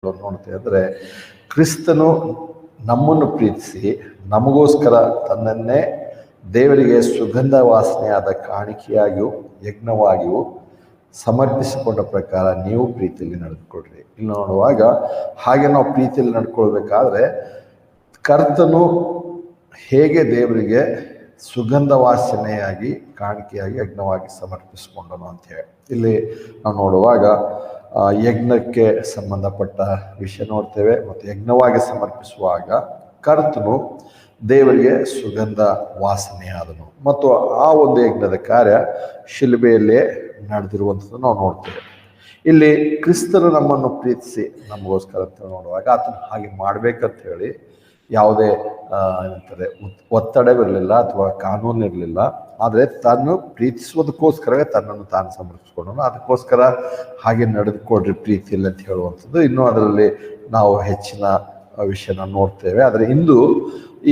ನೋಡ್ತೇವೆ ಅಂದರೆ ಕ್ರಿಸ್ತನು ನಮ್ಮನ್ನು ಪ್ರೀತಿಸಿ ನಮಗೋಸ್ಕರ ತನ್ನನ್ನೇ ದೇವರಿಗೆ ಸುಗಂಧ ವಾಸನೆಯಾದ ಕಾಣಿಕೆಯಾಗಿಯೂ ಯಜ್ಞವಾಗಿಯೂ ಸಮರ್ಪಿಸಿಕೊಂಡ ಪ್ರಕಾರ ನೀವು ಪ್ರೀತಿಯಲ್ಲಿ ನಡೆದುಕೊಡ್ರಿ. ಇಲ್ಲಿ ನೋಡುವಾಗ ಹಾಗೆ ನಾವು ಪ್ರೀತಿಯಲ್ಲಿ ನಡ್ಕೊಳ್ಬೇಕಾದ್ರೆ ಕರ್ತನು ಹೇಗೆ ದೇವರಿಗೆ ಸುಗಂಧ ವಾಸನೆಯಾಗಿ ಕಾಣಿಕೆಯಾಗಿ ಯಜ್ಞವಾಗಿ ಸಮರ್ಪಿಸಿಕೊಂಡನು ಅಂತ ಹೇಳಿ ಇಲ್ಲಿ ನಾವು ನೋಡುವಾಗ ಯಜ್ಞಕ್ಕೆ ಸಂಬಂಧಪಟ್ಟ ವಿಷಯ ನೋಡ್ತೇವೆ. ಮತ್ತು ಯಜ್ಞವಾಗಿ ಸಮರ್ಪಿಸುವಾಗ ಕರ್ತನು ದೇವರಿಗೆ ಸುಗಂಧ ವಾಸನೆಯಾದನು ಮತ್ತು ಆ ಒಂದು ಯಜ್ಞದ ಕಾರ್ಯ ಶಿಲುಬೆಯಲ್ಲೇ ನಡೆದಿರುವಂಥದ್ದು ನಾವು ನೋಡ್ತೇವೆ. ಇಲ್ಲಿ ಕ್ರಿಸ್ತನು ನಮ್ಮನ್ನು ಪ್ರೀತಿಸಿ ನಮಗೋಸ್ಕರ ಅಂತ ನೋಡುವಾಗ ಆತನು ಹಾಗೆ ಮಾಡ್ಬೇಕಂತ ಹೇಳಿ ಯಾವುದೇ ಏನಂತಾರೆ ಒತ್ತಡವಿರಲಿಲ್ಲ ಅಥವಾ ಕಾನೂನು ಇರಲಿಲ್ಲ. ಆದರೆ ತಾನು ಪ್ರೀತಿಸುವುದಕ್ಕೋಸ್ಕರವೇ ತನ್ನನ್ನು ತಾನು ಸಮರ್ಪಿಸ್ಕೊಂಡನು. ಅದಕ್ಕೋಸ್ಕರ ಹಾಗೆ ನಡೆದುಕೊಡ್ರಿ ಪ್ರೀತಿಯಲ್ಲಿ ಅಂತ ಹೇಳುವಂಥದ್ದು. ಇನ್ನೂ ಅದರಲ್ಲಿ ನಾವು ಹೆಚ್ಚಿನ ವಿಷಯನ ನೋಡ್ತೇವೆ. ಆದರೆ ಇಂದು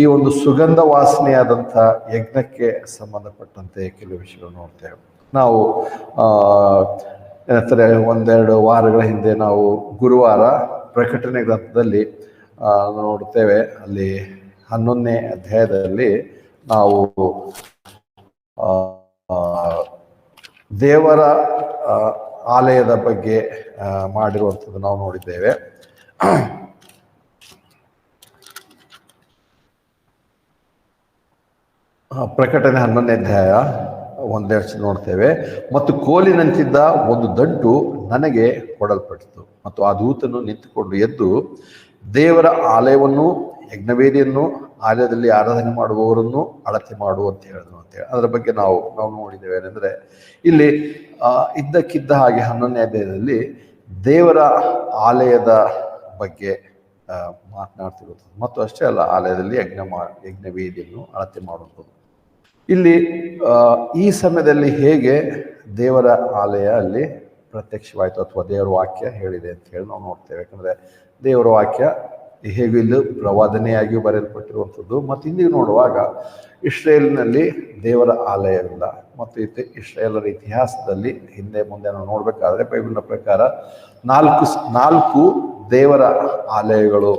ಈ ಒಂದು ಸುಗಂಧ ವಾಸನೆಯಾದಂಥ ಯಜ್ಞಕ್ಕೆ ಸಂಬಂಧಪಟ್ಟಂತೆ ಕೆಲವು ವಿಷಯಗಳು ನೋಡ್ತೇವೆ. ನಾವು ಏನಂತಾರೆ ಒಂದೆರಡು ವಾರಗಳ ಹಿಂದೆ ನಾವು ಗುರುವಾರ ಪ್ರಕಟಣೆ ಗ್ರಂಥದಲ್ಲಿ ನೋಡ್ತೇವೆ. ಅಲ್ಲಿ 11ನೇ ಅಧ್ಯಾಯದಲ್ಲಿ ನಾವು ದೇವರ ಆಲಯದ ಬಗ್ಗೆ ಮಾಡಿರುವಂಥದ್ದು ನಾವು ನೋಡಿದ್ದೇವೆ. ಪ್ರಕಟಣೆ 11ನೇ ಅಧ್ಯಾಯ 1ನೇ ವಚನ ನೋಡ್ತೇವೆ. ಮತ್ತು ಕೋಲಿನಂತಿದ್ದ ಒಂದು ದಂಟು ನನಗೆ ಕೊಡಲ್ಪಟ್ಟಿತು ಮತ್ತು ಆ ದೂತನು ನಿಂತುಕೊಂಡು ಎದ್ದು ದೇವರ ಆಲಯವನ್ನು ಯಜ್ಞವೇದಿಯನ್ನು ಆಲಯದಲ್ಲಿ ಆರಾಧನೆ ಮಾಡುವವರನ್ನು ಅಳತೆ ಮಾಡು ಅಂತ ಹೇಳಿದ್ರು ಅಂತೇಳಿ ಅದರ ಬಗ್ಗೆ ನಾವು ನೋಡಿದ್ದೇವೆ. ಏನಂದರೆ ಇಲ್ಲಿ ಇದ್ದಕ್ಕಿದ್ದ ಹಾಗೆ 11ನೇ ಅಧ್ಯಾಯದಲ್ಲಿ ದೇವರ ಆಲಯದ ಬಗ್ಗೆ ಮಾತನಾಡ್ತಿರುವುದು ಮತ್ತು ಅಷ್ಟೇ ಅಲ್ಲ, ಆಲಯದಲ್ಲಿ ಯಜ್ಞವೇದಿಯನ್ನು ಅಳತೆ ಮಾಡುವಂಥದ್ದು. ಇಲ್ಲಿ ಈ ಸಮಯದಲ್ಲಿ ಹೇಗೆ ದೇವರ ಆಲಯ ಅಲ್ಲಿ ಪ್ರತ್ಯಕ್ಷವಾಯಿತು ಅಥವಾ ದೇವರ ವಾಕ್ಯ ಹೇಳಿದೆ ಅಂತ ಹೇಳಿ ನಾವು ನೋಡ್ತೇವೆ. ಯಾಕಂದರೆ ದೇವರ ವಾಕ್ಯ ಹೇಗೂ ಇಲ್ಲಿ ಪ್ರವಾದನೆಯಾಗಿಯೂ ಬರೆಯಲ್ಪಟ್ಟಿರುವಂಥದ್ದು. ಮತ್ತು ಇಂದಿಗೆ ನೋಡುವಾಗ ಇಸ್ರೇಲಿನಲ್ಲಿ ದೇವರ ಆಲಯವಿಲ್ಲ. ಮತ್ತು ಇಸ್ರೇಲರ ಇತಿಹಾಸದಲ್ಲಿ ಹಿಂದೆ ಮುಂದೆ ನಾವು ನೋಡಬೇಕಾದ್ರೆ ಬೈಬಲ್ನ ಪ್ರಕಾರ ನಾಲ್ಕು ದೇವರ ಆಲಯಗಳು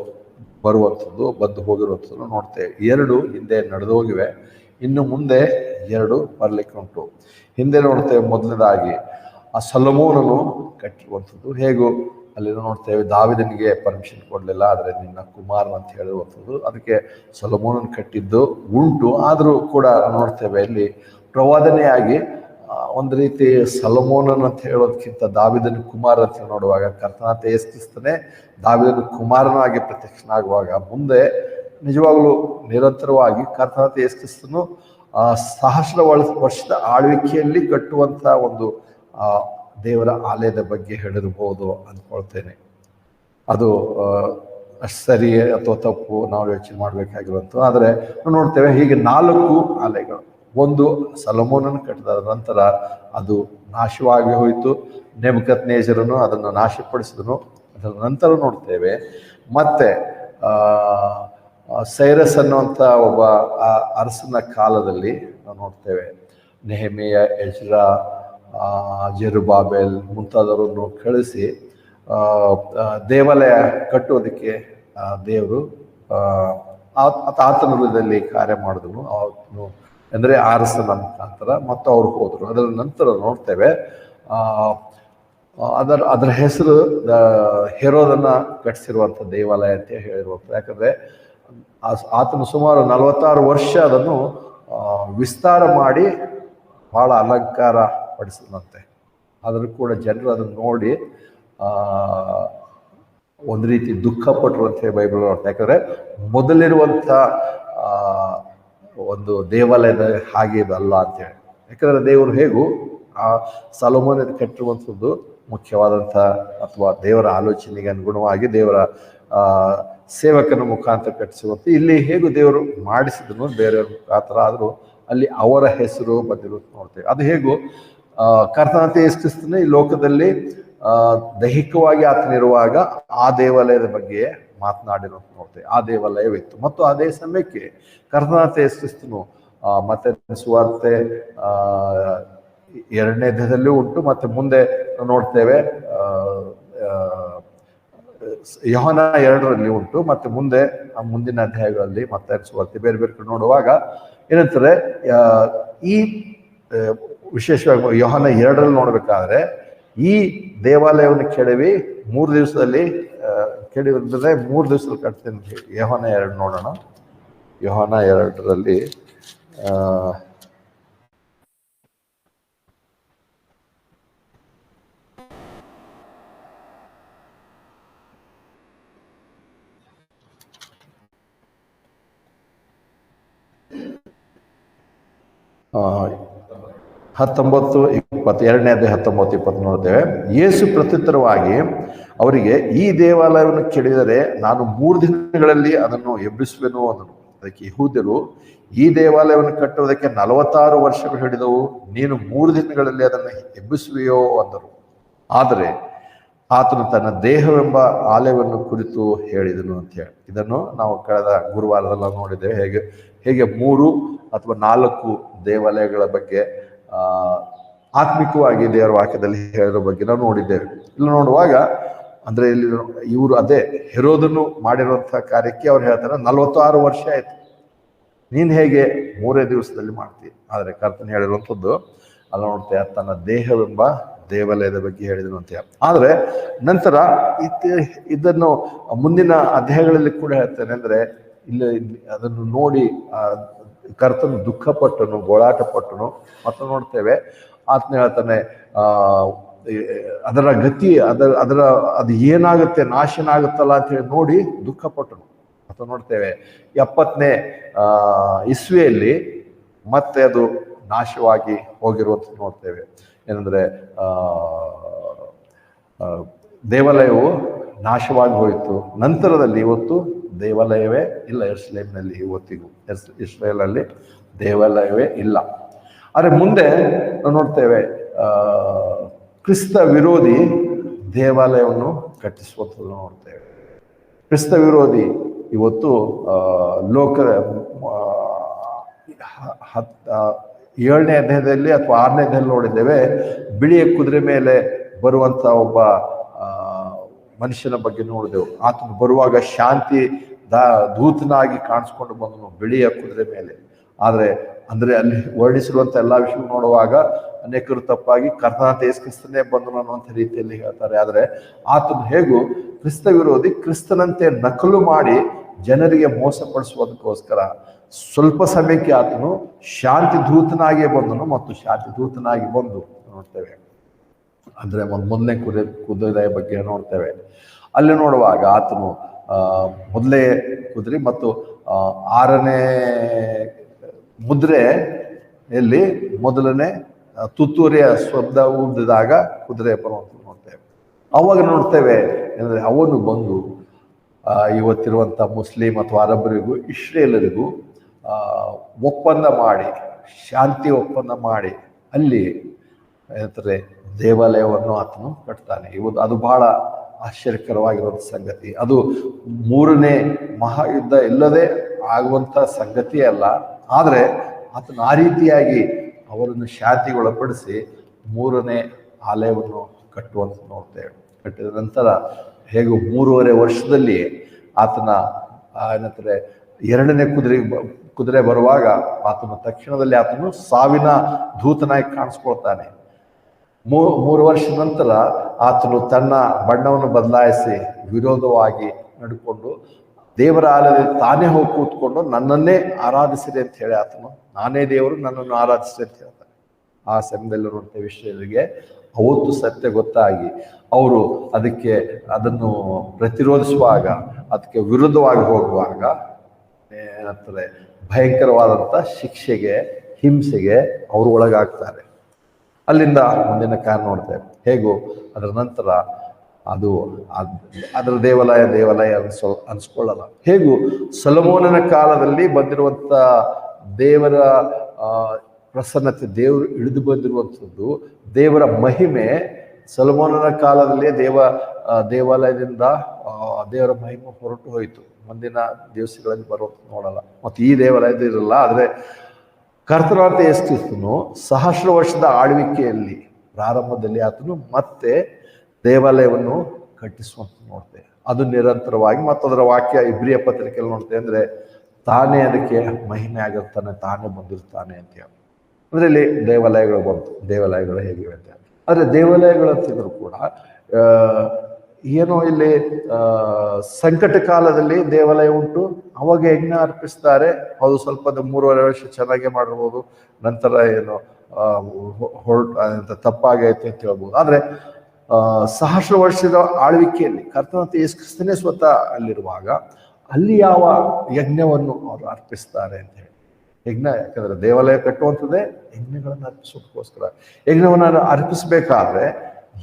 ಬರುವಂಥದ್ದು ಬಂದು ಹೋಗಿರುವಂಥದ್ದು ನೋಡ್ತೇವೆ. 2 ಹಿಂದೆ ನಡೆದು ಹೋಗಿವೆ, ಇನ್ನು ಮುಂದೆ 2 ಬರಲಿಕ್ಕೆ ಉಂಟು. ಹಿಂದೆ ನೋಡ್ತೇವೆ ಮೊದಲನೇದಾಗಿ ಆ ಸೊಲೊಮೋನನು ಕಟ್ಟಿರುವಂಥದ್ದು. ಹೇಗೂ ಅಲ್ಲಿ ನೋಡ್ತೇವೆ ದಾವೀದನಿಗೆ ಪರ್ಮಿಷನ್ ಕೊಡಲಿಲ್ಲ, ಆದರೆ ನಿನ್ನ ಕುಮಾರನ ಅಂತ ಹೇಳಿರುವಂಥದ್ದು. ಅದಕ್ಕೆ ಸೊಲೊಮೋನನ್ ಕಟ್ಟಿದ್ದು ಉಂಟು. ಆದರೂ ಕೂಡ ನೋಡ್ತೇವೆ ಇಲ್ಲಿ ಪ್ರವಾದನೆಯಾಗಿ ಒಂದು ರೀತಿ ಸೊಲೊಮೋನನ್ ಅಂತ ಹೇಳೋದಕ್ಕಿಂತ ದಾವೀದನ ಕುಮಾರ ಅಂತ ನೋಡುವಾಗ ಕರ್ತನಾದ ಯೇಸು ಕ್ರಿಸ್ತನೇ ದಾವೀದನ ಕುಮಾರನಾಗಿ ಪ್ರತ್ಯಕ್ಷನಾಗುವಾಗ ಮುಂದೆ ನಿಜವಾಗ್ಲೂ ನಿರಂತರವಾಗಿ ಕರ್ತನಾದ ಯೇಸು ಕ್ರಿಸ್ತನು ಸಹಸ್ರ ವರ್ಷದ ಆಳ್ವಿಕೆಯಲ್ಲಿ ಕಟ್ಟುವಂಥ ಒಂದು ದೇವರ ಆಲಯದ ಬಗ್ಗೆ ಹೇಳಿರ್ಬೋದು ಅಂದ್ಕೊಳ್ತೇನೆ. ಅದು ಸರಿ ಅಥವಾ ತಪ್ಪು ನಾವು ಯೋಚನೆ ಮಾಡಬೇಕಾಗಿರುವಂಥದ್ದು. ಆದರೆ ನಾವು ನೋಡ್ತೇವೆ ಹೀಗೆ 4 ಆಲಯಗಳು. ಒಂದು ಸೊಲೊಮೋನನ ಕಟ್ಟಿದ ನಂತರ ಅದು ನಾಶವಾಗಿ ಹೋಯಿತು. ನೆಬೂಕದ್ನೆಚ್ಚರನು ಅದನ್ನು ನಾಶಪಡಿಸಿದನು. ಅದರ ನಂತರ ನೋಡ್ತೇವೆ ಮತ್ತೆ ಸೈರಸ್ ಅನ್ನುವಂಥ ಒಬ್ಬ ಅರಸನ ಕಾಲದಲ್ಲಿ ನಾವು ನೋಡ್ತೇವೆ ನೆಹೆಮೀಯ, ಎಜ್ರಾ, ಜೆರುಬ್ಬಾಬೆಲ್ ಮುಂತಾದವರನ್ನು ಕಳಿಸಿ ದೇವಾಲಯ ಕಟ್ಟುವುದಕ್ಕೆ ದೇವರು ಆತನ ಹೃದಯದಲ್ಲಿ ಕಾರ್ಯ ಮಾಡಿದನು. ಅವನು ಅಂದರೆ ಅರಸನ ಮುಖಾಂತರ ಮತ್ತು ಅವರು ಹೋದರು. ಅದರ ನಂತರ ನೋಡ್ತೇವೆ ಅದರ ಹೆಸರು ಹೆರೋದನ್ನ ಕಟ್ಟಿಸಿರುವಂಥ ದೇವಾಲಯ ಅಂತ ಹೇಳಿರುವಂಥದ್ದು. ಯಾಕಂದರೆ ಆತನು ಸುಮಾರು 46 ವರ್ಷ ಅದನ್ನು ವಿಸ್ತಾರ ಮಾಡಿ ಬಹಳ ಅಲಂಕಾರ ಪಡಿಸಿದಂತೆ. ಆದರೂ ಕೂಡ ಜನರು ಅದನ್ನು ನೋಡಿ ಒಂದು ರೀತಿ ದುಃಖ ಪಟ್ಟರು ಅಂತ ಹೇಳಿ ಬೈಬಲ್ ನೋಡ್ತಾರೆ. ಯಾಕಂದರೆ ಮೊದಲಿರುವಂಥ ಒಂದು ದೇವಾಲಯದ ಹಾಗೆ ಇದಲ್ಲ ಅಂತೇಳಿ. ಯಾಕಂದರೆ ದೇವರು ಹೇಗೂ ಆ ಸೊಲೊಮೋನ ಕಟ್ಟಿರುವಂಥದ್ದು ಮುಖ್ಯವಾದಂಥ ಅಥವಾ ದೇವರ ಆಲೋಚನೆಗೆ ಅನುಗುಣವಾಗಿ ದೇವರ ಸೇವಕನ ಮುಖಾಂತರ ಕಟ್ಟಿಸುವಂಥ ಇಲ್ಲಿ ಹೇಗೂ ದೇವರು ಮಾಡಿಸಿದನು ಬೇರೆಯವ್ರ ಮುಖಾಂತರ. ಆದರೂ ಅಲ್ಲಿ ಅವರ ಹೆಸರು ಬಂದಿರೋದು ನೋಡ್ತೇವೆ. ಅದು ಹೇಗೂ ಕರ್ತನಾದ ಯೇಸು ಕ್ರಿಸ್ತನೇ ಈ ಲೋಕದಲ್ಲಿ ದೈಹಿಕವಾಗಿ ಆತನಿರುವಾಗ ಆ ದೇವಾಲಯದ ಬಗ್ಗೆ ಮಾತನಾಡಿರೋದು ನೋಡ್ತೇವೆ. ಆ ದೇವಾಲಯವಿತ್ತು ಮತ್ತು ಅದೇ ಸಮಯಕ್ಕೆ ಕರ್ತನಾದ ಯೇಸು ಕ್ರಿಸ್ತನು ಮತ್ತೆ ಸುವಾರ್ತೆ 2ನೇ ಅಧ್ಯಾಯದಲ್ಲೂ ಉಂಟು. ಮತ್ತೆ ಮುಂದೆ ನೋಡ್ತೇವೆ ಯೋಹಾನ 2ರಲ್ಲಿ ಉಂಟು, ಮತ್ತೆ ಮುಂದೆ ಮುಂದಿನ ಅಧ್ಯಾಯಗಳಲ್ಲಿ ಮತ್ತೆ ಸುವಾರ್ತೆ ಬೇರೆ ಬೇರೆ ಕಡೆ ನೋಡುವಾಗ ಏನಂತಾರೆ, ಈ ವಿಶೇಷವಾಗಿ ಯೋಹಾನ 2ರಲ್ಲಿ ನೋಡ್ಬೇಕಾದ್ರೆ ಈ ದೇವಾಲಯವನ್ನು ಕೆಡವಿ 3 ದಿವಸದಲ್ಲಿ ಕೆಡವಿದ್ರೆ 3 ದಿವಸದಲ್ಲಿ ಕಟ್ತೇನೆ. ಯೋಹಾನ 2 ನೋಡೋಣ. ಯೋಹಾನ 2ರಲ್ಲಿ ಆ 19, 20, 2ನೇ ಅಧ್ಯಾಯ 19, 20 ನೋಡ್ತೇವೆ. ಯೇಸು ಪ್ರತ್ಯುತ್ತರವಾಗಿ ಅವರಿಗೆ, ಈ ದೇವಾಲಯವನ್ನು ಕೆಡವಿದರೆ ನಾನು 3 ದಿನಗಳಲ್ಲಿ ಅದನ್ನು ಎಬ್ಬಿಸುವೆನು ಅಂದನು. ಅದಕ್ಕೆ ಯೆಹೂದ್ಯರು, ಈ ದೇವಾಲಯವನ್ನು ಕಟ್ಟುವುದಕ್ಕೆ 46 ವರ್ಷಗಳು ಹಿಡಿದವು, ನೀನು 3 ದಿನಗಳಲ್ಲಿ ಅದನ್ನು ಎಬ್ಬಿಸುವೆಯೋ ಅಂದರು. ಆದರೆ ಆತನು ತನ್ನ ದೇಹವೆಂಬ ಆಲಯವನ್ನು ಕುರಿತು ಹೇಳಿದನು ಅಂತ ಹೇಳಿ, ಇದನ್ನು ನಾವು ಕಳೆದ ಗುರುವಾರದಲ್ಲ ನೋಡಿದ್ದೇವೆ. ಹೇಗೆ 3 ಅಥವಾ 4 ದೇವಾಲಯಗಳ ಬಗ್ಗೆ ಆತ್ಮಿಕವಾಗಿ ದೇವರ ವಾಕ್ಯದಲ್ಲಿ ಹೇಳಿರೋ ಬಗ್ಗೆ ನಾವು ನೋಡಿದ್ದೇವೆ. ಇಲ್ಲಿ ನೋಡುವಾಗ ಅಂದ್ರೆ ಇಲ್ಲಿ ಇವರು ಅದೇ ಹೆರೋದನ್ನು ಮಾಡಿರುವಂತಹ ಕಾರ್ಯಕ್ಕೆ ಅವ್ರು ಹೇಳ್ತಾರೆ 46 ವರ್ಷ ಆಯ್ತು, ನೀನ್ ಹೇಗೆ 3 ದಿವಸದಲ್ಲಿ ಮಾಡ್ತೀವಿ. ಆದ್ರೆ ಕರ್ತನ ಹೇಳಿರುವಂಥದ್ದು ಅಲ್ಲಿ ನೋಡ್ತೇವೆ, ತನ್ನ ದೇಹವೆಂಬ ದೇವಾಲಯದ ಬಗ್ಗೆ ಹೇಳಿದನು ಅಂತ. ಆದ್ರೆ ನಂತರ ಇದನ್ನು ಮುಂದಿನ ಅಧ್ಯಾಯಗಳಲ್ಲಿ ಕೂಡ ಹೇಳ್ತೇನೆ. ಅಂದ್ರೆ ಇಲ್ಲಿ ಅದನ್ನು ನೋಡಿ ಕರ್ತನು ದುಃಖಪಟ್ಟನು, ಗೋಳಾಟ ಪಟ್ಟನು. ಮತ್ತು ನೋಡ್ತೇವೆ ಆತನ ಹೇಳ್ತಾನೆ ಅದರ ಗತಿ ಅದು ಏನಾಗುತ್ತೆ, ನಾಶನ ಆಗುತ್ತಲ್ಲ ಅಂತ ಹೇಳಿ ನೋಡಿ ದುಃಖಪಟ್ಟನು. ಅಥವಾ ನೋಡ್ತೇವೆ 70ನೇ ಇಸ್ವಿಯಲ್ಲಿ ಮತ್ತೆ ಅದು ನಾಶವಾಗಿ ಹೋಗಿರುವಂತ ನೋಡ್ತೇವೆ. ಏನಂದ್ರೆ ದೇವಾಲಯವು ನಾಶವಾಗಿ ಹೋಯಿತು. ನಂತರದಲ್ಲಿ ಇವತ್ತು ದೇವಾಲಯವೇ ಇಲ್ಲ ಯೆರೂಸಲೇಮಿನಲ್ಲಿ. ಇವತ್ತಿಗೂ ಇಸ್ರೇಲಲ್ಲಿ ದೇವಾಲಯವೇ ಇಲ್ಲ. ಆದರೆ ಮುಂದೆ ನಾವು ನೋಡ್ತೇವೆ ಕ್ರಿಸ್ತ ವಿರೋಧಿ ದೇವಾಲಯವನ್ನು ಕಟ್ಟಿಸುವಂಥದ್ದು ನೋಡ್ತೇವೆ. ಕ್ರಿಸ್ತ ವಿರೋಧಿ ಇವತ್ತು ಲೋಕ 7ನೇ ಅಧ್ಯಾಯದಲ್ಲಿ ಅಥವಾ 6ನೇ ಅಧ್ಯಾಯದಲ್ಲಿ ನೋಡಿದ್ದೇವೆ, ಬಿಳಿಯ ಕುದುರೆ ಮೇಲೆ ಬರುವಂತ ಒಬ್ಬ ಮನುಷ್ಯನ ಬಗ್ಗೆ ನೋಡಿದೆವು. ಆತನು ಬರುವಾಗ ಶಾಂತಿ ದೂತನಾಗಿ ಕಾಣಿಸ್ಕೊಂಡು ಬಂದನು ಬಿಳಿಯ ಕುದುರೆ ಮೇಲೆ. ಆದ್ರೆ ಅಂದ್ರೆ ಅಲ್ಲಿ ವರ್ಣಿಸಿರುವಂತ ಎಲ್ಲಾ ವಿಷಯ ನೋಡುವಾಗ ಅನೇಕರು ತಪ್ಪಾಗಿ ಕರ್ತನಾದ ಯೇಸು ಕ್ರಿಸ್ತನೇ ಬಂದನು ಅನ್ನುವಂಥ ರೀತಿಯಲ್ಲಿ ಹೇಳ್ತಾರೆ. ಆದ್ರೆ ಆತನು ಹೇಗೂ ಕ್ರಿಸ್ತ ವಿರೋಧಿ, ಕ್ರಿಸ್ತನಂತೆ ನಕಲು ಮಾಡಿ ಜನರಿಗೆ ಮೋಸಪಡಿಸುವುದಕ್ಕೋಸ್ಕರ ಸ್ವಲ್ಪ ಸಮಯಕ್ಕೆ ಆತನು ಶಾಂತಿ ದೂತನಾಗಿಯೇ ಬಂದನು. ಮತ್ತು ಶಾಂತಿ ದೂತನಾಗಿ ಬಂದು ನೋಡ್ತೇವೆ ಅಂದ್ರೆ ಮೊದಲನೇ ಕುದುರೆ ಬಗ್ಗೆ ನೋಡ್ತೇವೆ. ಅಲ್ಲಿ ನೋಡುವಾಗ ಆತನು ಮೊದಲೇ ಕುದುರೆ ಮತ್ತು 6ನೇ ಮುದ್ರೆಯಲ್ಲಿ ಮೊದಲನೇ ತುತ್ತೂರಿಯ ಶಬ್ದ ಊದಿದಾಗ ಕುದುರೆ ಬರುವಂತ ನೋಡ್ತೇವೆ. ಅವಾಗ ನೋಡ್ತೇವೆ ಅಂದ್ರೆ ಅವನು ಬಂದು ಇವತ್ತಿರುವಂಥ ಮುಸ್ಲಿಂ ಅಥವಾ ಅರಬ್ಬರಿಗೂ ಇಸ್ರೇಲರಿಗೂ ಒಪ್ಪಂದ ಮಾಡಿ, ಶಾಂತಿ ಒಪ್ಪಂದ ಮಾಡಿ ಅಲ್ಲಿ ಏನಂತಾರೆ ದೇವಾಲಯವನ್ನು ಆತನು ಕಟ್ತಾನೆ. ಇವತ್ತು ಅದು ಬಹಳ ಆಶ್ಚರ್ಯಕರವಾಗಿರುವಂಥ ಸಂಗತಿ. ಅದು 3ನೇ ಮಹಾಯುದ್ಧ ಇಲ್ಲದೆ ಆಗುವಂಥ ಸಂಗತಿ ಅಲ್ಲ. ಆದರೆ ಆತನು ಆ ರೀತಿಯಾಗಿ ಅವರನ್ನು ಶಾಂತಿಗೊಳಪಡಿಸಿ 3ನೇ ಆಲಯವನ್ನು ಕಟ್ಟುವಂತ ನೋಡ್ತೇವೆ. ಕಟ್ಟಿದ ನಂತರ ಹೇಗೂ 3.5 ವರ್ಷದಲ್ಲಿ ಆತನ ಏನಂತಾರೆ 2ನೇ ಕುದುರೆ ಬರುವಾಗ ಆತನು ತಕ್ಷಣದಲ್ಲಿ ಆತನು ಸಾವಿನ ದೂತನಾಗಿ ಕಾಣಿಸ್ಕೊಳ್ತಾನೆ. 3 ವರ್ಷದ ನಂತರ ಆತನು ತನ್ನ ಬಣ್ಣವನ್ನು ಬದಲಾಯಿಸಿ ವಿರೋಧವಾಗಿ ನಡ್ಕೊಂಡು ದೇವರ ಆಲಯದಲ್ಲಿ ತಾನೇ ಹೋಗಿ ಕೂತ್ಕೊಂಡು ನನ್ನನ್ನೇ ಆರಾಧಿಸಿದೆ ಅಂತ ಹೇಳಿ ಆತನು, ನಾನೇ ದೇವರು ನನ್ನನ್ನು ಆರಾಧಿಸಿದೆ ಅಂತ ಹೇಳ್ತಾನೆ. ಆ ಸಮಯದಲ್ಲಿ ನೋಡ್ತೇವೆ ಇಸ್ರಾಯೇಲರಿಗೆ ಅವತ್ತು ಸತ್ಯ ಗೊತ್ತಾಗಿ ಅವರು ಅದನ್ನು ಪ್ರತಿರೋಧಿಸುವಾಗ, ಅದಕ್ಕೆ ವಿರುದ್ಧವಾಗಿ ಹೋಗುವಾಗ ಏನಂತಾರೆ ಭಯಂಕರವಾದಂಥ ಶಿಕ್ಷೆಗೆ, ಹಿಂಸೆಗೆ ಅವರು ಒಳಗಾಗ್ತಾರೆ. ಅಲ್ಲಿಂದ ಮುಂದಿನ ಕಾರಣ ನೋಡ್ತೇವೆ ಹೇಗೂ ಅದರ ನಂತರ ಅದರ ದೇವಾಲಯ ಅನ್ಸ್ಕೊಳ್ಳಲ್ಲ. ಹೇಗೂ ಸೊಲೊಮೋನನ ಕಾಲದಲ್ಲಿ ಬಂದಿರುವಂತ ದೇವರ ಪ್ರಸನ್ನತೆ, ದೇವರು ಇಳಿದು ಬಂದಿರುವಂಥದ್ದು, ದೇವರ ಮಹಿಮೆ ಸೊಲೊಮೋನನ ಕಾಲದಲ್ಲೇ ದೇವಾಲಯದಿಂದ ದೇವರ ಮಹಿಮೆ ಹೊರಟು ಹೋಯಿತು. ಮುಂದಿನ ದಿವಸಗಳಲ್ಲಿ ಬರುವಂತ ನೋಡಲ್ಲ. ಮತ್ತು ಈ ದೇವಾಲಯದ ಇರಲ್ಲ. ಆದರೆ ಕರ್ತನಾದ ಯೇಸು ಕ್ರಿಸ್ತನು 1000 ವರ್ಷದ ಆಳ್ವಿಕೆಯಲ್ಲಿ ಪ್ರಾರಂಭದಲ್ಲಿ ಆತನು ಮತ್ತೆ ದೇವಾಲಯವನ್ನು ಕಟ್ಟಿಸುವಂತ ನೋಡ್ತೇವೆ. ಅದು ನಿರಂತರವಾಗಿ, ಮತ್ತು ಅದರ ವಾಕ್ಯ ಇಬ್ರಿಯ ಪತ್ರಿಕೆಯಲ್ಲಿ ನೋಡ್ತೇವೆ ಅಂದರೆ ತಾನೇ ಅದಕ್ಕೆ ಮಹಿಮೆ ಆಗಿರ್ತಾನೆ, ತಾನೇ ಬಂದಿರ್ತಾನೆ ಅಂತ ಹೇಳಿ. ಅಂದರೆ ಇಲ್ಲಿ ದೇವಾಲಯಗಳು ಬಂತು, ದೇವಾಲಯಗಳು ಹೇಗಿವೆ ಅಂತ. ಆದರೆ ದೇವಾಲಯಗಳು ಅಂತಿದ್ರು ಕೂಡ ಏನೋ ಇಲ್ಲಿ ಸಂಕಟ ಕಾಲದಲ್ಲಿ ದೇವಾಲಯ ಉಂಟು, ಅವಾಗ ಯಜ್ಞ ಅರ್ಪಿಸ್ತಾರೆ. ಅದು ಸ್ವಲ್ಪ 3.5 ವರ್ಷ ಚೆನ್ನಾಗಿ ಮಾಡಿರ್ಬೋದು, ನಂತರ ಏನು ತಪ್ಪಾಗೈತೆ ಅಂತ ಹೇಳ್ಬೋದು. ಆದರೆ ಸಹಸ್ರ ವರ್ಷದ ಆಳ್ವಿಕೆಯಲ್ಲಿ ಕರ್ತನಾದ ಯೇಸು ಕ್ರಿಸ್ತನೇ ಸ್ವತಃ ಅಲ್ಲಿರುವಾಗ ಅಲ್ಲಿ ಯಾವ ಯಜ್ಞವನ್ನು ಅವರು ಅರ್ಪಿಸ್ತಾರೆ ಅಂತ ಹೇಳಿ. ಯಜ್ಞ, ಯಾಕಂದ್ರೆ ದೇವಾಲಯ ಕಟ್ಟುವಂಥದ್ದೇ ಯಜ್ಞಗಳನ್ನು ಅರ್ಪಿಸೋದಕ್ಕೋಸ್ಕರ. ಯಜ್ಞವನ್ನು ಅರ್ಪಿಸ್ಬೇಕಾದ್ರೆ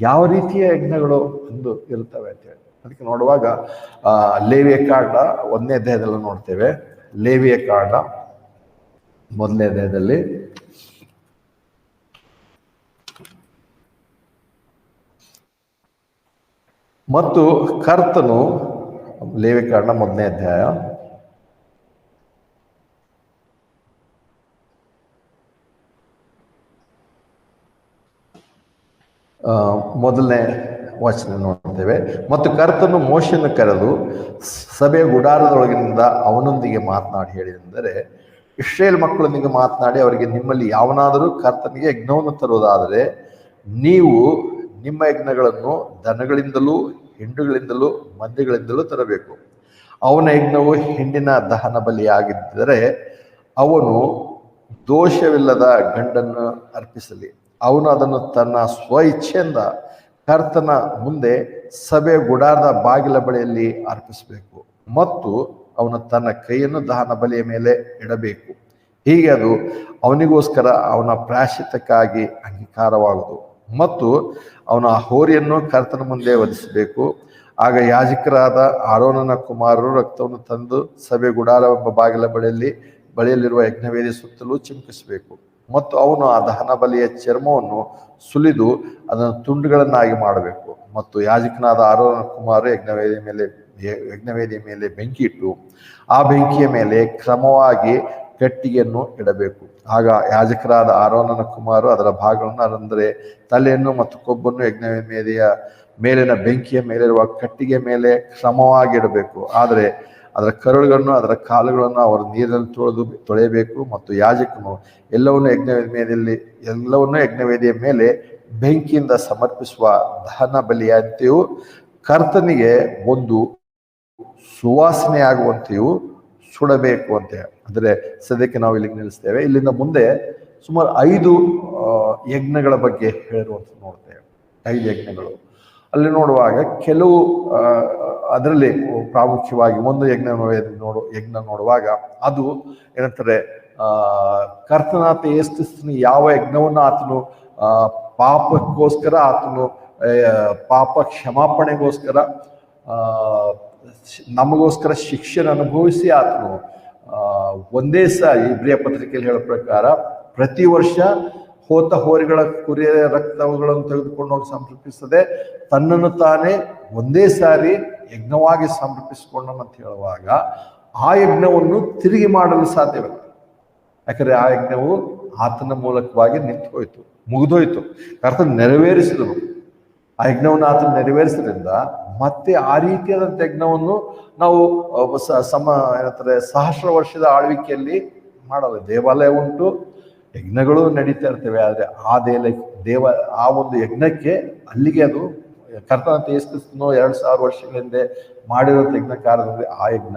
ಯಾವ ರೀತಿಯ ಯಜ್ಞಗಳು ಒಂದು ಇರ್ತವೆ ಅಂತ ಹೇಳಿ ಅದಕ್ಕೆ ನೋಡುವಾಗ ಲೇವಿಯ ಕಾಂಡ 1ನೇ ಅಧ್ಯಾಯದಲ್ಲಿ ನೋಡ್ತೇವೆ. ಲೇವಿಯ ಕಾಂಡ 1ನೇ ಅಧ್ಯಾಯದಲ್ಲಿ ಮತ್ತು ಕರ್ತನು, ಲೇವಿಯ ಕಾಂಡ 1ನೇ ಅಧ್ಯಾಯ ಮೊದಲನೇ ವಚನ ನೋಡ್ತೇವೆ. ಮತ್ತು ಕರ್ತನು ಮೋಶೆಯನ್ನು ಕರೆದು ಸಭೆಯ ಗುಡಾರದೊಳಗಿನಿಂದ ಅವನೊಂದಿಗೆ ಮಾತನಾಡಿ ಹೇಳಿದೆಂದರೆ, ಇಸ್ರಾಯೇಲ್ ಮಕ್ಕಳೊಂದಿಗೆ ಮಾತನಾಡಿ ಅವರಿಗೆ, ನಿಮ್ಮಲ್ಲಿ ಯಾವನಾದರೂ ಕರ್ತನಿಗೆ ಯಜ್ಞವನ್ನು ತರುವುದಾದರೆ ನೀವು ನಿಮ್ಮ ಯಜ್ಞಗಳನ್ನು ದನಗಳಿಂದಲೂ ಹಿಂಡುಗಳಿಂದಲೂ ಮಂದೆಗಳಿಂದಲೂ ತರಬೇಕು. ಅವನ ಯಜ್ಞವು ಹಿಂಡಿನ ದಹನ ಬಲಿಯಾಗಿದ್ದರೆ ಅವನು ದೋಷವಿಲ್ಲದ ಗಂಡನ್ನು ಅರ್ಪಿಸಲಿ. ಅವನು ಅದನ್ನು ತನ್ನ ಸ್ವ ಇಚ್ಛೆಯಿಂದ ಕರ್ತನ ಮುಂದೆ ಸಭೆಯ ಗುಡಾರದ ಬಾಗಿಲ ಬಳಿಯಲ್ಲಿ ಅರ್ಪಿಸಬೇಕು. ಮತ್ತು ಅವನು ತನ್ನ ಕೈಯನ್ನು ದಹನ ಬಲಿಯ ಮೇಲೆ ಇಡಬೇಕು. ಹೀಗೆ ಅದು ಅವನಿಗೋಸ್ಕರ ಅವನ ಪ್ರಾಯಶ್ಚಿತ್ತಕ್ಕಾಗಿ ಅಂಗೀಕಾರವಾಗುವುದು. ಮತ್ತು ಅವನ ಹೋರಿಯನ್ನು ಕರ್ತನ ಮುಂದೆ ವಧಿಸಬೇಕು. ಆಗ ಯಾಜಕರಾದ ಆರೋನನ ಕುಮಾರರು ರಕ್ತವನ್ನು ತಂದು ಸಭೆ ಗುಡಾರವೆಂಬ ಬಾಗಿಲ ಬಳಿಯಲ್ಲಿರುವ ಯಜ್ಞವೇದಿ ಸುತ್ತಲೂ ಚಿಮುಕಿಸಬೇಕು. ಮತ್ತು ಅವನು ಆ ದಹನ ಬಲಿಯ ಚರ್ಮವನ್ನು ಸುಲಿದು ಅದನ್ನು ತುಂಡುಗಳನ್ನಾಗಿ ಮಾಡಬೇಕು. ಮತ್ತು ಯಾಜಕನಾದ ಆರೋನನ ಕುಮಾರರು ಯಜ್ಞವೇದಿಯ ಮೇಲೆ ಬೆಂಕಿ ಇಟ್ಟು ಆ ಬೆಂಕಿಯ ಮೇಲೆ ಕ್ರಮವಾಗಿ ಕಟ್ಟಿಗೆಯನ್ನು ಇಡಬೇಕು. ಆಗ ಯಾಜಕರಾದ ಆರೋನನ ಕುಮಾರರು ಅದರ ಭಾಗಗಳನ್ನು, ಅಂದರೆ ತಲೆಯನ್ನು ಮತ್ತು ಕೊಬ್ಬನ್ನು ಯಜ್ಞವೇದಿಯ ಮೇಲಿನ ಬೆಂಕಿಯ ಮೇಲಿರುವ ಕಟ್ಟಿಗೆ ಮೇಲೆ ಕ್ರಮವಾಗಿ ಇಡಬೇಕು. ಆದರೆ ಅದರ ಕರುಳುಗಳನ್ನು, ಅದರ ಕಾಲುಗಳನ್ನು ಅವರು ನೀರಿನಲ್ಲಿ ತೊಳೆಯಬೇಕು. ಮತ್ತು ಯಾಜಕನು ಎಲ್ಲವನ್ನೂ ಯಜ್ಞವೇದಿಯ ಮೇಲೆ ಬೆಂಕಿಯಿಂದ ಸಮರ್ಪಿಸುವ ದಹನ ಬಲಿಯಂತೆಯೂ ಕರ್ತನಿಗೆ ಒಂದು ಸುವಾಸನೆಯಾಗುವಂತೆಯೂ ಸುಡಬೇಕು ಅಂತ. ಅಂದರೆ ಸದ್ಯಕ್ಕೆ ನಾವು ಇಲ್ಲಿಗೆ ನಿಲ್ಲಿಸ್ತೇವೆ. ಇಲ್ಲಿಂದ ಮುಂದೆ ಸುಮಾರು 5 ಯಜ್ಞಗಳ ಬಗ್ಗೆ ಹೇಳಿರುವಂಥದ್ದು ನೋಡ್ತೇವೆ. 5 ಯಜ್ಞಗಳು ಅಲ್ಲಿ ನೋಡುವಾಗ ಕೆಲವು ಅದರಲ್ಲಿ ಪ್ರಾಮುಖ್ಯವಾಗಿ ಒಂದು ಯಜ್ಞ ನೋಡುವಾಗ ಅದು ಏನಂತಾರೆ, ಕರ್ತನಾದ ಯೇಸು ಕ್ರಿಸ್ತನ ಯಾವ ಯಜ್ಞವನ್ನು ಆತನು ಪಾಪಕ್ಕೋಸ್ಕರ, ಆತನು ಪಾಪ ಕ್ಷಮಾಪಣೆಗೋಸ್ಕರ, ನಮಗೋಸ್ಕರ ಶಿಕ್ಷೆಯನ್ನು ಅನುಭವಿಸಿ ಆತನು ಒಂದೇ ಸಾರಿ ಇಬ್ರಿಯ ಪತ್ರಿಕೆಯಲ್ಲಿ ಹೇಳೋ ಪ್ರಕಾರ ಪ್ರತಿ ವರ್ಷ ಹೋತ ಹೋರಿಗಳ ಕುರಿಯ ರಕ್ತಗಳನ್ನು ತೆಗೆದುಕೊಂಡು ಹೋಗಿ ಸಮರ್ಪಿಸದೆ ತನ್ನನ್ನು ತಾನೇ ಒಂದೇ ಸಾರಿ ಯಜ್ಞವಾಗಿ ಸಮರ್ಪಿಸಿಕೊಂಡಂತ ಹೇಳುವಾಗ ಆ ಯಜ್ಞವನ್ನು ತಿರುಗಿ ಮಾಡಲು ಸಾಧ್ಯವಿಲ್ಲ. ಯಾಕಂದ್ರೆ ಆ ಯಜ್ಞವು ಆತನ ಮೂಲಕವಾಗಿ ನಿಂತು ಹೋಯ್ತು, ಮುಗಿದೋಯ್ತು. ಕರ್ತನ ನೆರವೇರಿಸಿದನು. ಆ ಯಜ್ಞವನ್ನು ಆತನ ನೆರವೇರಿಸಿದ್ರಿಂದ ಮತ್ತೆ ಆ ರೀತಿಯಾದಂಥ ಯಜ್ಞವನ್ನು ನಾವು ಏನಂತಾರೆ ಸಹಸ್ರ ವರ್ಷದ ಆಳ್ವಿಕೆಯಲ್ಲಿ ಮಾಡಲ್ಲ. ದೇವಾಲಯ ಉಂಟು, ಯಜ್ಞಗಳು ನಡೀತಾ ಇರ್ತವೆ. ಆದರೆ ಆ ಒಂದು ಯಜ್ಞಕ್ಕೆ ಅಲ್ಲಿಗೆ ಅದು ಕರ್ತನಾದ ಯೇಸು ಕ್ರಿಸ್ತನು 2000 ವರ್ಷಗಳ ಹಿಂದೆ ಮಾಡಿರುವಂಥ ಯಜ್ಞ ಕಾರ್ಯದಲ್ಲಿ ಆ ಯಜ್ಞ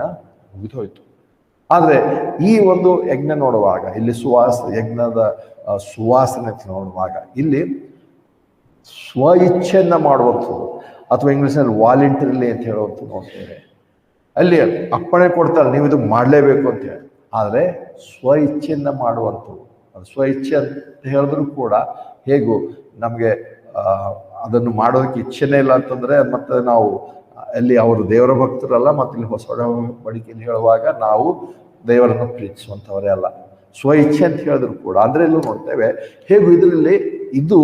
ಮುಗಿದೋಯ್ತು. ಆದರೆ ಈ ಒಂದು ಯಜ್ಞ ನೋಡುವಾಗ ಇಲ್ಲಿ ಯಜ್ಞದ ಸುವಾಸನೆ ನೋಡುವಾಗ ಇಲ್ಲಿ ಸ್ವ ಇಚ್ಛೆಯನ್ನ ಮಾಡುವಂಥದ್ದು, ಅಥವಾ ಇಂಗ್ಲೀಷ್ನಲ್ಲಿ ವಾಲಂಟರಿಲಿ ಅಂತ ಹೇಳುವಂಥದ್ದು ನೋಡ್ತೇವೆ. ಅಲ್ಲಿ ಅಪ್ಪಣೆ ಕೊಡ್ತಾರೆ, ನೀವು ಇದು ಮಾಡಲೇಬೇಕು ಅಂತ ಹೇಳಿ. ಆದರೆ ಸ್ವ ಇಚ್ಛೆಯನ್ನ ಮಾಡುವಂಥದ್ದು, ಸ್ವ ಇಚ್ಛೆ ಅಂತ ಹೇಳಿದ್ರು ಕೂಡ ಹೇಗೂ ನಮಗೆ ಅದನ್ನು ಮಾಡೋದಕ್ಕೆ ಇಚ್ಛೆನೇ ಇಲ್ಲ ಅಂತಂದ್ರೆ ಮತ್ತೆ ನಾವು ಅಲ್ಲಿ ಅವರು ದೇವರ ಭಕ್ತರಲ್ಲ. ಮತ್ತು ಇಲ್ಲಿ ಹೊಸ ಒಡಂಬಡಿಕೆಯಲ್ಲಿ ಹೇಳುವಾಗ ನಾವು ದೇವರನ್ನು ಪ್ರೀತಿಸುವಂಥವರೇ ಅಲ್ಲ. ಸ್ವ ಇಚ್ಛೆ ಅಂತ ಹೇಳಿದ್ರು ಕೂಡ ಅಂದ್ರೆ ಇಲ್ಲೂ ನೋಡ್ತೇವೆ ಹೇಗೂ ಇದರಲ್ಲಿ ಇದು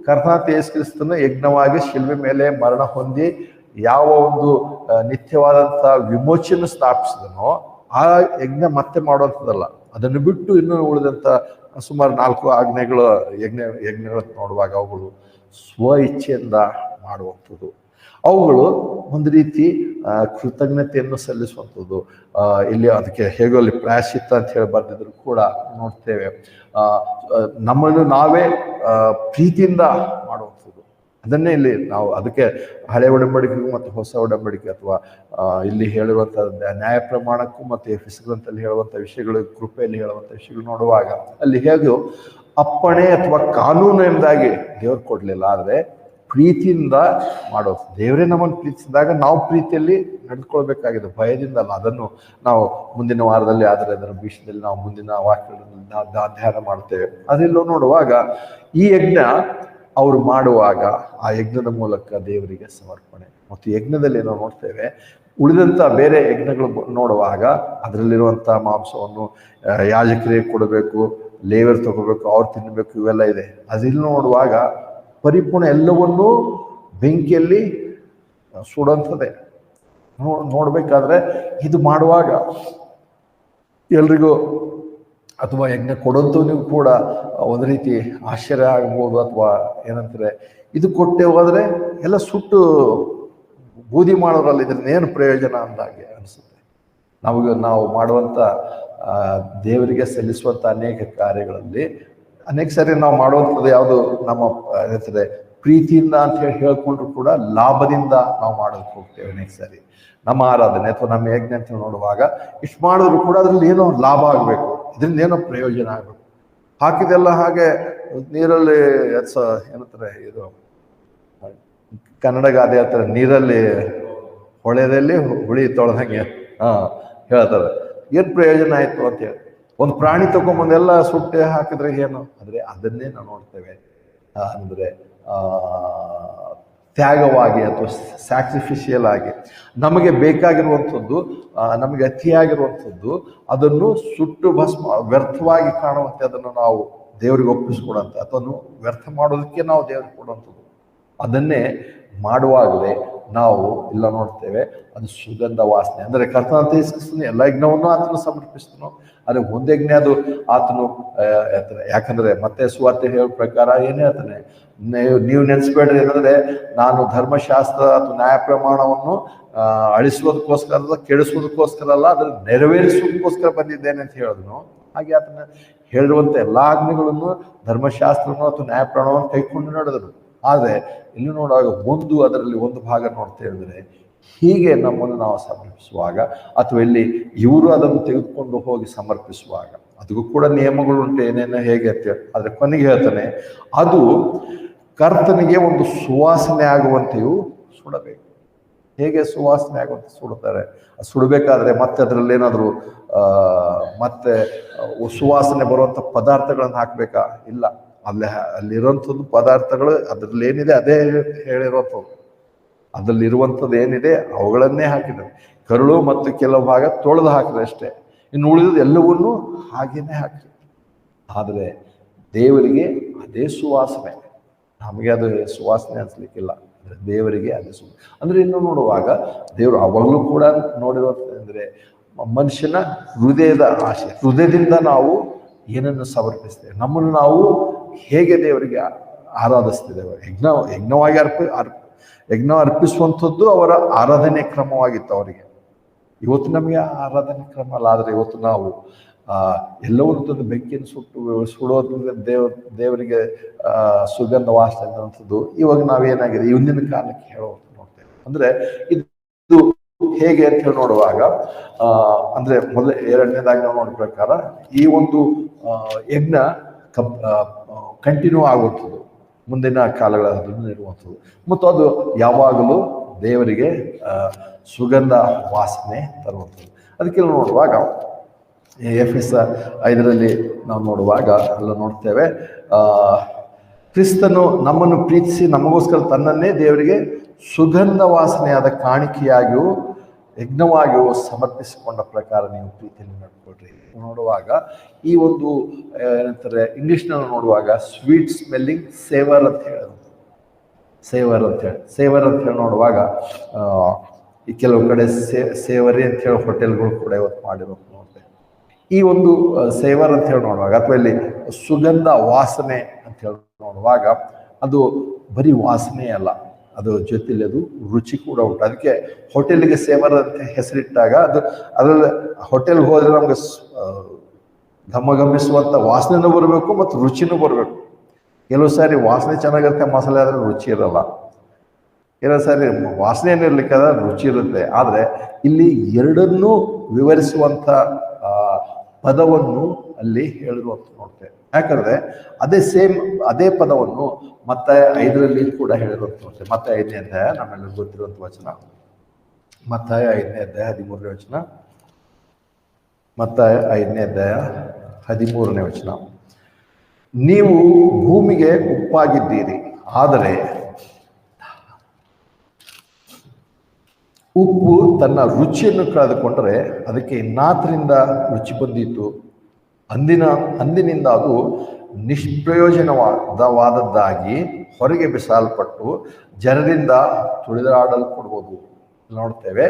ಕರ್ತನಾದ ಯೇಸು ಕ್ರಿಸ್ತನ ಯಜ್ಞವಾಗಿ ಶಿಲ್ವೆ ಮೇಲೆ ಮರಣ ಹೊಂದಿ ಯಾವ ಒಂದು ನಿತ್ಯವಾದಂಥ ವಿಮೋಚನೆ ಸ್ಥಾಪಿಸಿದನೋ ಆ ಯಜ್ಞ ಮತ್ತೆ ಮಾಡುವಂಥದ್ದಲ್ಲ. ಅದನ್ನು ಬಿಟ್ಟು ಇನ್ನೂ ಉಳಿದಂಥ ಸುಮಾರು 4 ಯಜ್ಞಗಳನ್ನು ನೋಡುವಾಗ ಅವುಗಳು ಸ್ವ ಇಚ್ಛೆಯಿಂದ ಮಾಡುವಂಥದ್ದು. ಅವುಗಳು ಒಂದು ರೀತಿ ಕೃತಜ್ಞತೆಯನ್ನು ಸಲ್ಲಿಸುವಂಥದ್ದು. ಇಲ್ಲಿ ಅದಕ್ಕೆ ಹೇಗೋ ಅಲ್ಲಿ ಪ್ರಾಯಶ್ಚಿತ್ತ ಅಂತ ಹೇಳಿ ಬರ್ದಿದ್ರು ಕೂಡ ನೋಡ್ತೇವೆ. ನಮ್ಮನ್ನು ನಾವೇ ಪ್ರೀತಿಯಿಂದ ಮಾಡುವಂಥದ್ದು, ಅದನ್ನೇ ಇಲ್ಲಿ ನಾವು ಅದಕ್ಕೆ ಹಳೆ ಒಡಂಬಡಿಕೆಗೂ ಮತ್ತು ಹೊಸ ಒಡಂಬಡಿಕೆ ಅಥವಾ ಇಲ್ಲಿ ಹೇಳಿರುವಂಥ ನ್ಯಾಯ ಪ್ರಮಾಣಕ್ಕೂ ಮತ್ತು ಎಫೆಸ ಗ್ರಂಥದಲ್ಲಿ ಹೇಳುವಂಥ ವಿಷಯಗಳು, ಕೃಪೆಯಲ್ಲಿ ಹೇಳುವಂಥ ವಿಷಯಗಳು ನೋಡುವಾಗ ಅಲ್ಲಿ ಹೇಗೋ ಅಪ್ಪಣೆ ಅಥವಾ ಕಾನೂನು ಎಂಬುದಾಗಿ ದೇವ್ರು ಕೊಡಲಿಲ್ಲ, ಆದರೆ ಪ್ರೀತಿಯಿಂದ ಮಾಡೋದು. ದೇವರೇ ನಮ್ಮನ್ನು ಪ್ರೀತಿಸಿದಾಗ ನಾವು ಪ್ರೀತಿಯಲ್ಲಿ ನಡೆದುಕೊಳ್ಬೇಕಾಗಿದೆ, ಭಯದಿಂದ ಅಲ್ಲ. ಅದನ್ನು ನಾವು ಮುಂದಿನ ವಾರದಲ್ಲಿ ಆದರೆ ಅದರ ವಿಷಯದಲ್ಲಿ ನಾವು ಮುಂದಿನ ವಾಕ್ಯಗಳಲ್ಲಿ ಧ್ಯಾನ ಮಾಡ್ತೇವೆ. ಅದೆಲ್ಲೋ ನೋಡುವಾಗ ಈ ಯಜ್ಞ ಅವರು ಮಾಡುವಾಗ ಆ ಯಜ್ಞದ ಮೂಲಕ ದೇವರಿಗೆ ಸಮರ್ಪಣೆ. ಮತ್ತು ಯಜ್ಞದಲ್ಲಿ ನಾವು ನೋಡ್ತೇವೆ, ಉಳಿದಂಥ ಬೇರೆ ಯಜ್ಞಗಳು ನೋಡುವಾಗ ಅದರಲ್ಲಿರುವಂಥ ಮಾಂಸವನ್ನು ಯಾಜಕರಿಗೆ ಕೊಡಬೇಕು, ಲೇವರ್ ತಗೋಬೇಕು, ಅವ್ರು ತಿನ್ನಬೇಕು, ಇವೆಲ್ಲ ಇದೆ. ಅದಿಲ್ಲಿ ನೋಡುವಾಗ ಪರಿಪೂರ್ಣ ಎಲ್ಲವನ್ನೂ ಬೆಂಕಿಯಲ್ಲಿ ಸುಡುವಂಥದ್ದೇ. ನೋಡ್ಬೇಕಾದ್ರೆ ಇದು ಮಾಡುವಾಗ ಎಲ್ರಿಗೂ ಅಥವಾ ಯಜ್ಞ ಕೊಡೋಂಥವನಿಗೂ ಕೂಡ ಒಂದು ರೀತಿ ಆಶ್ಚರ್ಯ ಆಗ್ಬೋದು, ಅಥವಾ ಏನಂತಾರೆ ಇದು ಕೊಟ್ಟೆ ಹೋದರೆ ಎಲ್ಲ ಸುಟ್ಟು ಬೂದಿ ಮಾಡೋದ್ರಲ್ಲ, ಇದರಿಂದ ಏನು ಪ್ರಯೋಜನ ಅಂದಾಗೆ ಅನಿಸುತ್ತೆ. ನಾವು ಮಾಡುವಂಥ ದೇವರಿಗೆ ಸಲ್ಲಿಸುವಂಥ ಅನೇಕ ಕಾರ್ಯಗಳಲ್ಲಿ ಅನೇಕ ಸಾರಿ ನಾವು ಮಾಡುವಂಥದ್ದು ಯಾವುದು ನಮ್ಮ ಏನಂತಾರೆ ಪ್ರೀತಿಯಿಂದ ಅಂತ ಹೇಳಿ ಹೇಳ್ಕೊಂಡ್ರು ಕೂಡ ಲಾಭದಿಂದ ನಾವು ಮಾಡೋದಕ್ಕೆ ಹೋಗ್ತೇವೆ. ಅನೇಕ ಸಾರಿ ನಮ್ಮ ಆರಾಧನೆ ಅಥವಾ ನಮ್ಮ ಯಜ್ಞ ಅಂತ ನೋಡುವಾಗ ಇಷ್ಟು ಮಾಡಿದ್ರು ಕೂಡ ಅದ್ರಲ್ಲಿ ಏನೋ ಲಾಭ ಆಗಬೇಕು, ಇದರಿಂದ ಏನೋ ಪ್ರಯೋಜನ ಆಗಬೇಕು. ಹಾಕಿದೆಲ್ಲ ಹಾಗೆ ನೀರಲ್ಲಿ ಏನಂತಾರೆ ಇದು ಕನ್ನಡ ಗಾದೆ ಹೇಳ್ತಾರೆ, ನೀರಲ್ಲಿ ಹೊಳೆದಲ್ಲಿ ಹುಳಿ ತೊಳೆದಂಗೆ ಹೇಳ್ತಾರೆ. ಏನು ಪ್ರಯೋಜನ ಆಯಿತು ಅಂತೇಳಿ ಒಂದು ಪ್ರಾಣಿ ತಗೊಂಬಂದೆಲ್ಲ ಸುಟ್ಟೆ ಹಾಕಿದ್ರೆ ಏನು? ಅಂದರೆ ಅದನ್ನೇ ನಾವು ನೋಡ್ತೇವೆ. ಅಂದರೆ ತ್ಯಾಗವಾಗಿ ಅಥವಾ ಸ್ಯಾಕ್ರಿಫಿಷಿಯಲ್ ಆಗಿ ನಮಗೆ ಬೇಕಾಗಿರುವಂಥದ್ದು, ನಮಗೆ ಅತಿಯಾಗಿರುವಂಥದ್ದು ಅದನ್ನು ಸುಟ್ಟು ಭಸ್ಮ ವ್ಯರ್ಥವಾಗಿ ಕಾಣುವಂತೆ ಅದನ್ನು ನಾವು ದೇವರಿಗೆ ಒಪ್ಪಿಸ್ಕೊಡಂತ ಅಥವಾ ವ್ಯರ್ಥ ಮಾಡೋದಕ್ಕೆ ನಾವು ದೇವರಿಗೆ ಕೊಡುವಂಥದ್ದು. ಅದನ್ನೇ ಮಾಡುವಾಗಲೇ ನಾವು ಇಲ್ಲ ನೋಡ್ತೇವೆ, ಅದು ಸುಗಂಧ ವಾಸನೆ. ಅಂದರೆ ಕರ್ತನಂತ ಯೇಸುಕ್ರಿಸ್ತನು ಎಲ್ಲ ಯಜ್ಞವನ್ನು ಆತನು ಸಮರ್ಪಿಸ್ತನು, ಆದರೆ ಒಂದು ಯಜ್ಞ ಅದು ಆತನು ಯಾಕಂದ್ರೆ ಮತ್ತೆ ಸುವಾರ್ತೆ ಹೇಳೋ ಪ್ರಕಾರ ಏನೇ ಹೇಳ್ತಾನೆ, ನೀವು ನೆನೆಸ್ಬೇಡ್ರಿ ಏನಂದ್ರೆ ನಾನು ಧರ್ಮಶಾಸ್ತ್ರ ಅಥವಾ ನ್ಯಾಯ ಪ್ರಮಾಣವನ್ನು ಅಳಿಸುವುದಕ್ಕೋಸ್ಕರ ಕೆಡಿಸುವುದಕ್ಕೋಸ್ಕರ ಅಲ್ಲ, ಅದನ್ನು ನೆರವೇರಿಸುವುದಕ್ಕೋಸ್ಕರ ಬಂದಿದ್ದೇನೆ ಅಂತ ಹೇಳಿದ್ನು. ಹಾಗೆ ಆತನ ಹೇಳಿರುವಂಥ ಎಲ್ಲ ಆಜ್ಞೆಗಳನ್ನು ಧರ್ಮಶಾಸ್ತ್ರವನ್ನು ಅಥವಾ ನ್ಯಾಯ ಪ್ರಮಾಣವನ್ನು ಕೈಕೊಂಡು ನಡೆದರು. ಆದರೆ ಇಲ್ಲಿ ನೋಡುವಾಗ ಅದರಲ್ಲಿ ಒಂದು ಭಾಗ ನೋಡ್ತಾ ಹೇಳಿದ್ರೆ, ಹೀಗೆ ನಮ್ಮನ್ನು ನಾವು ಸಮರ್ಪಿಸುವಾಗ ಅಥವಾ ಇಲ್ಲಿ ಇವರು ಅದನ್ನು ತೆಗೆದುಕೊಂಡು ಹೋಗಿ ಸಮರ್ಪಿಸುವಾಗ ಅದಕ್ಕೂ ಕೂಡ ನಿಯಮಗಳುಂಟು, ಏನೇನೋ ಹೇಗೆ ಅಂತ ಹೇಳಿ. ಆದರೆ ಕೊನೆಗೆ ಹೇಳ್ತಾನೆ, ಅದು ಕರ್ತನಿಗೆ ಒಂದು ಸುವಾಸನೆ ಆಗುವಂತೆಯೂ ಸುಡಬೇಕು. ಹೇಗೆ ಸುವಾಸನೆ ಆಗುವಂತೆ ಸುಡುತ್ತಾರೆ? ಸುಡಬೇಕಾದ್ರೆ ಮತ್ತೆ ಅದರಲ್ಲಿ ಏನಾದರೂ ಮತ್ತೆ ಸುವಾಸನೆ ಬರುವಂಥ ಪದಾರ್ಥಗಳನ್ನು ಹಾಕಬೇಕಾ? ಇಲ್ಲ, ಅಲ್ಲಿರುವಂಥದ್ದು ಪದಾರ್ಥಗಳು ಅದರಲ್ಲಿ ಏನಿದೆ ಅದೇ ಹೇಳಿರುವಂಥದ್ದು. ಅದರಲ್ಲಿರುವಂಥದ್ದು ಏನಿದೆ ಅವುಗಳನ್ನೇ ಹಾಕಿದ್ದಾರೆ. ಕರುಳು ಮತ್ತು ಕೆಲವು ಭಾಗ ತೊಳೆದು ಹಾಕಿದ್ರೆ ಅಷ್ಟೇ, ಇನ್ನು ಉಳಿದ ಎಲ್ಲವನ್ನೂ ಹಾಗೇನೆ ಹಾಕಿ. ಆದರೆ ದೇವರಿಗೆ ಅದೇ ಸುವಾಸನೆ, ನಮಗೆ ಅದು ಸುವಾಸನೆ ಅನ್ಸ್ಲಿಕ್ಕಿಲ್ಲ, ಅಂದರೆ ದೇವರಿಗೆ ಅದೇ ಅಂದರೆ ಇನ್ನು ನೋಡುವಾಗ ದೇವರು ಅವಾಗಲೂ ಕೂಡ ನೋಡಿರುವಂಥ ಅಂದರೆ ಮನುಷ್ಯನ ಹೃದಯದ ಆಶೆ, ಹೃದಯದಿಂದ ನಾವು ಏನನ್ನು ಸಮರ್ಪಿಸ್ತೇವೆ, ನಮ್ಮನ್ನು ನಾವು ಹೇಗೆ ದೇವರಿಗೆ ಆರಾಧಿಸ್ತಿದ್ದೇವೆ. ಯಜ್ಞವಾಗಿ ಯಜ್ಞ ಅರ್ಪಿಸುವಂಥದ್ದು ಅವರ ಆರಾಧನೆ ಕ್ರಮವಾಗಿತ್ತು ಅವರಿಗೆ. ಇವತ್ತು ನಮಗೆ ಆರಾಧನೆ ಕ್ರಮ ಅಲ್ಲ, ಆದರೆ ಇವತ್ತು ನಾವು ಎಲ್ಲವನ್ನೂ ತಂದು ಬೆಂಕಿಯನ್ನು ಸುಡೋದ್ರಿಂದ ದೇವರಿಗೆ ಸುಗಂಧ ವಾಸನೆ ಅನ್ನುವಂಥದ್ದು ಇವಾಗ ನಾವೇನಾಗಿದೆ ಇಂದಿನ ಕಾಲಕ್ಕೆ ಹೇಳೋದು ನೋಡ್ತೇವೆ. ಅಂದರೆ ಇದು ಹೇಗೆ ಅಂತ ಹೇಳಿ ನೋಡುವಾಗ ಅಂದರೆ ಎರಡನೇದಾಗಿ ನಾವು ನೋಡೋ ಪ್ರಕಾರ ಈ ಒಂದು ಯಜ್ಞ ಕಂಟಿನ್ಯೂ ಆಗುವಂಥದ್ದು, ಮುಂದಿನ ಕಾಲಗಳಲ್ಲಿ ಇರುವಂಥದ್ದು, ಮತ್ತು ಅದು ಯಾವಾಗಲೂ ದೇವರಿಗೆ ಸುಗಂಧ ವಾಸನೆ ತರುವಂಥದ್ದು. ಅದಕ್ಕೆ ನೋಡುವಾಗ ಎಫೆಸ 5 ನಾವು ನೋಡುವಾಗ ಎಲ್ಲ ನೋಡ್ತೇವೆ, ಕ್ರಿಸ್ತನು ನಮ್ಮನ್ನು ಪ್ರೀತಿಸಿ ನಮಗೋಸ್ಕರ ತನ್ನನ್ನೇ ದೇವರಿಗೆ ಸುಗಂಧ ವಾಸನೆಯಾದ ಕಾಣಿಕೆಯಾಗಿಯೂ ಯಜ್ಞವಾಗಿಯೂ ಸಮರ್ಪಿಸಿಕೊಂಡ ಪ್ರಕಾರ ನೀವು ಪ್ರೀತಿಯಲ್ಲಿ ನಡ್ಕೊಳ್ರಿ. ನೋಡುವಾಗ ಈ ಒಂದು ಏನಂತಾರೆ ಇಂಗ್ಲೀಷ್ನಲ್ಲಿ ನೋಡುವಾಗ ಸ್ವೀಟ್ ಸ್ಮೆಲ್ಲಿಂಗ್ ಸೇವರ್ ಅಂತ ಹೇಳೋದು, ಸೇವರ್ ಅಂತ ಹೇಳಿ ನೋಡುವಾಗ ಈ ಕೆಲವು ಕಡೆ ಸೇವರಿ ಅಂತ ಹೇಳೋ ಹೋಟೆಲ್ಗಳು ಕೂಡ ಇವತ್ತು ಮಾಡಿರೋದು ನೋಡ್ತೇವೆ. ಈ ಒಂದು ಸೇವರ್ ಅಂತ ಹೇಳಿ ನೋಡುವಾಗ ಅಥವಾ ಇಲ್ಲಿ ಸುಗಂಧ ವಾಸನೆ ಅಂತ ಹೇಳಿ ನೋಡುವಾಗ ಅದು ಬರೀ ವಾಸನೆ ಅಲ್ಲ, ಅದು ಜೊತೆಲಿ ಅದು ರುಚಿ ಕೂಡ ಉಂಟು. ಅದಕ್ಕೆ ಹೋಟೆಲ್ಗೆ ಸೇವರ್ ಅಂತ ಹೆಸರಿಟ್ಟಾಗ ಅದರಲ್ಲಿ ಹೋಟೆಲ್ಗೆ ಹೋದ್ರೆ ನಮ್ಗೆ ಘಮಘಮಿಸುವಂಥ ವಾಸನೆನೂ ಬರಬೇಕು ಮತ್ತು ರುಚಿನೂ ಬರಬೇಕು. ಕೆಲವು ಸಾರಿ ವಾಸನೆ ಚೆನ್ನಾಗಿರುತ್ತೆ, ಮಸಾಲೆ ಆದರೆ ರುಚಿ ಇರಲ್ಲ. ಕೆಲವು ಸಾರಿ ವಾಸನೆ ಏನಿರ್ಲಿಕ್ಕಾದ್ರೆ ರುಚಿ ಇರುತ್ತೆ. ಆದರೆ ಇಲ್ಲಿ ಎರಡನ್ನೂ ವಿವರಿಸುವಂಥ ಪದವನ್ನು ಅಲ್ಲಿ ಹೇಳಿರುವಂತ ನೋಡ್ತೇವೆ. ಯಾಕಂದ್ರೆ ಅದೇ ಪದವನ್ನು ಮತ್ತಾಯ 5ರಲ್ಲಿ ಕೂಡ ಹೇಳಿರುವಂತ ನೋಡ್ತೇವೆ. ಮತ್ತಾಯ 5ನೇ ಅಧ್ಯಾಯ ನಮ್ಮೆಲ್ಲರಿಗೂ ಗೊತ್ತಿರುವಂತ ವಚನ, ಮತ್ತಾಯ 5ನೇ ಅಧ್ಯಾಯ 13ನೇ ವಚನ. ಮತ್ತಾಯ 5ನೇ ಅಧ್ಯಾಯ 13ನೇ ವಚನ. ನೀವು ಭೂಮಿಗೆ ಉಪ್ಪಾಗಿದ್ದೀರಿ, ಆದರೆ ಉಪ್ಪು ತನ್ನ ರುಚಿಯನ್ನು ಕಳೆದುಕೊಂಡರೆ ಅದಕ್ಕೆ ಇನ್ನಾತರಿಂದ ರುಚಿ ಬಂದಿತ್ತು. ಅಂದಿನಿಂದ ಅದು ನಿಷ್ಪ್ರಯೋಜನವಾದದ್ದಾಗಿ ಹೊರಗೆ ಬಿಸಾಲ್ಪಟ್ಟು ಜನರಿಂದ ತುಳಿದಾಡಲ್ಪಡುವುದು ನೋಡ್ತೇವೆ.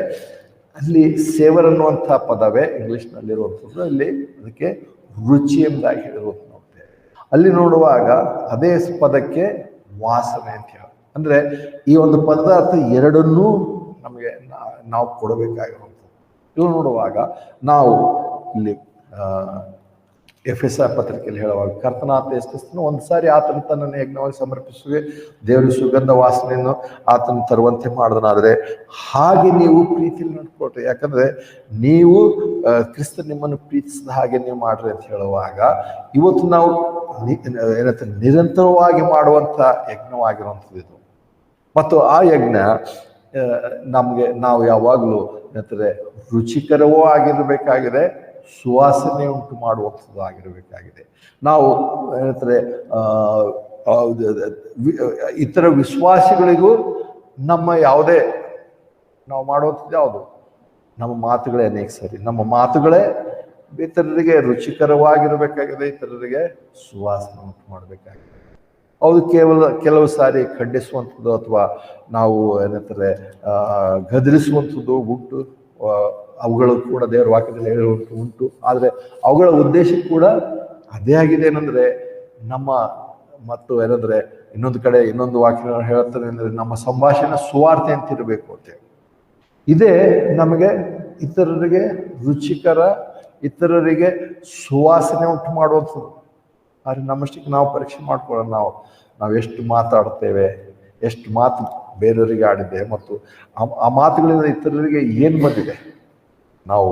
ಅಲ್ಲಿ ಸೇವರ್ ಅನ್ನುವಂಥ ಪದವೇ ಇಂಗ್ಲಿಷ್ನಲ್ಲಿರುವಂಥದ್ದು, ಅಲ್ಲಿ ಅದಕ್ಕೆ ರುಚಿ ಎಂಬುದಾಗಿ ಹೇಳಿರುವಂಥ ನೋಡ್ತೇವೆ. ಅಲ್ಲಿ ನೋಡುವಾಗ ಅದೇ ಪದಕ್ಕೆ ವಾಸನೆ ಅಂತ ಹೇಳಿ, ಅಂದ್ರೆ ಈ ಒಂದು ಪದಾರ್ಥ ಎರಡನ್ನೂ ನಮಗೆ ನಾವು ಕೊಡಬೇಕಾಗಿರುವಂಥದ್ದು. ಇಲ್ಲಿ ನೋಡುವಾಗ ನಾವು ಇಲ್ಲಿ ಎಫೆಸ ಪತ್ರಿಕೆಯಲ್ಲಿ ಹೇಳುವಾಗ ಕರ್ತನಾದ ಯೇಸು ಕ್ರಿಸ್ತನು ಒಂದು ಸಾರಿ ಆತನ ತನ್ನನ್ನು ಯಜ್ಞವಾಗಿ ಸಮರ್ಪಿಸುವೆ, ದೇವರ ಸುಗಂಧ ವಾಸನೆಯನ್ನು ಆತನ ತರುವಂತೆ ಮಾಡಿದನಾದರೆ ಹಾಗೆ ನೀವು ಪ್ರೀತಿಯಲ್ಲಿ ನಡ್ಕೊಳ್ರಿ. ಯಾಕಂದ್ರೆ ನೀವು ಕ್ರಿಸ್ತ ನಿಮ್ಮನ್ನು ಪ್ರೀತಿಸಿದ ಹಾಗೆ ನೀವು ಮಾಡ್ರಿ ಅಂತ ಹೇಳುವಾಗ ಇವತ್ತು ನಾವು ಏನಂತ ನಿರಂತರವಾಗಿ ಮಾಡುವಂಥ ಯಜ್ಞವಾಗಿರುವಂಥದ್ದು ಇದು. ಮತ್ತು ಆ ಯಜ್ಞ ನಾವು ಯಾವಾಗಲೂ ಏನಂತಾರೆ ರುಚಿಕರವೂ ಆಗಿರಬೇಕಾಗಿದೆ, ಸುವಾಸನೆ ಉಂಟು ಮಾಡುವಂಥದ್ದು ಆಗಿರಬೇಕಾಗಿದೆ. ನಾವು ಏನಂತಾರೆ ಇತರ ವಿಶ್ವಾಸಿಗಳಿಗೂ ನಮ್ಮ ಯಾವುದೇ ನಾವು ಮಾಡುವಂಥದ್ದು ಯಾವುದು, ನಮ್ಮ ಮಾತುಗಳೇ ಅನೇಕ ಸರಿ ನಮ್ಮ ಮಾತುಗಳೇ ಇತರರಿಗೆ ರುಚಿಕರವಾಗಿರಬೇಕಾಗಿದೆ, ಇತರರಿಗೆ ಸುವಾಸನೆ ಉಂಟು ಮಾಡಬೇಕಾಗಿದೆ. ಅದು ಕೆಲವು ಸಾರಿ ಖಂಡಿಸುವಂಥದ್ದು ಅಥವಾ ನಾವು ಏನಂತಾರೆ ಗದರಿಸುವಂಥದ್ದು ಉಂಟು. ಅವುಗಳು ಕೂಡ ದೇವರ ವಾಕ್ಯದಲ್ಲಿ ಹೇಳುವಂಥದ್ದು ಉಂಟು. ಆದರೆ ಅವುಗಳ ಉದ್ದೇಶ ಕೂಡ ಅದೇ ಆಗಿದೆ. ಏನಂದ್ರೆ ಮತ್ತು ಏನಂದ್ರೆ ಇನ್ನೊಂದು ಕಡೆ ಇನ್ನೊಂದು ವಾಕ್ಯ ಹೇಳ್ತಾರೆ ಅಂದ್ರೆ ನಮ್ಮ ಸಂಭಾಷಣೆ ಸುವಾರ್ತೆ ಅಂತ ಇರಬೇಕು ಅಂತ. ಇದೇ ನಮಗೆ ಇತರರಿಗೆ ರುಚಿಕರ, ಇತರರಿಗೆ ಸುವಾಸನೆ ಉಂಟು ಮಾಡುವಂಥದ್ದು. ಆದರೆ ನಮ್ಮಷ್ಟಕ್ಕೆ ನಾವು ಪರೀಕ್ಷೆ ಮಾಡ್ಕೊಳ್ಳೋಣ. ನಾವು ಎಷ್ಟು ಮಾತಾಡ್ತೇವೆ, ಎಷ್ಟು ಮಾತು ಬೇರೆಯವರಿಗೆ ಆಡಿದೆ ಮತ್ತು ಆ ಮಾತುಗಳಿಂದ ಇತರರಿಗೆ ಏನು ಬಂದಿದೆ. ನಾವು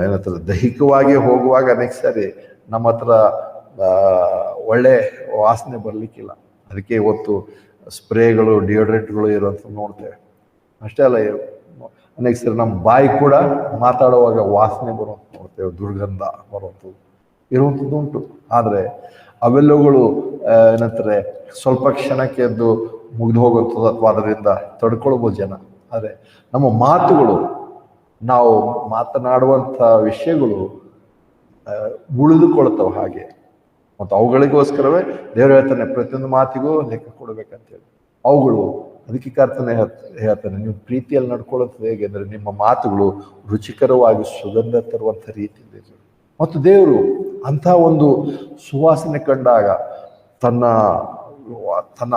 ಏನಂತಾರೆ ದೈಹಿಕವಾಗಿ ಹೋಗುವಾಗ ಅನೇಕ ಸಾರಿ ನಮ್ಮ ಹತ್ರ ಒಳ್ಳೆ ವಾಸನೆ ಬರಲಿಕ್ಕಿಲ್ಲ. ಅದಕ್ಕೆ ಇವತ್ತು ಸ್ಪ್ರೇಗಳು, ಡಿಯೋಡ್ರೆಂಟ್ಗಳು ಇರುವಂಥದ್ದು ನೋಡ್ತೇವೆ. ಅಷ್ಟೇ ಅಲ್ಲ, ಅನೇಕ ಸಾರಿ ನಮ್ಮ ಬಾಯಿ ಕೂಡ ಮಾತಾಡುವಾಗ ವಾಸನೆ ಬರುವಂಥ ನೋಡ್ತೇವೆ, ದುರ್ಗಂಧ ಬರುವಂಥದ್ದು ಇರುವಂಥದ್ದು ಉಂಟು. ಆದರೆ ಅವೆಲ್ಲವುಗಳು ಏನಂತಾರೆ ಸ್ವಲ್ಪ ಕ್ಷಣಕ್ಕೆ ಎದ್ದು ಮುಗಿದು ಹೋಗುವಂಥದ್ದು ಅಥವಾ ಅದರಿಂದ ತಡ್ಕೊಳ್ಬೋದು ಜನ. ಆದರೆ ನಮ್ಮ ಮಾತುಗಳು, ನಾವು ಮಾತನಾಡುವಂಥ ವಿಷಯಗಳು ಉಳಿದುಕೊಳ್ತವೆ ಹಾಗೆ. ಮತ್ತು ಅವುಗಳಿಗೋಸ್ಕರವೇ ದೇವರು ಹೇಳ್ತಾನೆ ಪ್ರತಿಯೊಂದು ಮಾತಿಗೂ ಲೆಕ್ಕ ಕೊಡಬೇಕಂತೇಳಿ. ಅವುಗಳು ಅದಕ್ಕೆ ಕರ್ತನೆ ಹೇಳ್ತಾನೆ, ನೀವು ಪ್ರೀತಿಯಲ್ಲಿ ನಡ್ಕೊಳ್ಳೋದು ಹೇಗೆ ಅಂದರೆ ನಿಮ್ಮ ಮಾತುಗಳು ರುಚಿಕರವಾಗಿ ಸುಗಂಧ ತರುವಂಥ ರೀತಿಯಲ್ಲಿ. ಮತ್ತು ದೇವರು ಅಂಥ ಒಂದು ಸುವಾಸನೆ ಕಂಡಾಗ ತನ್ನ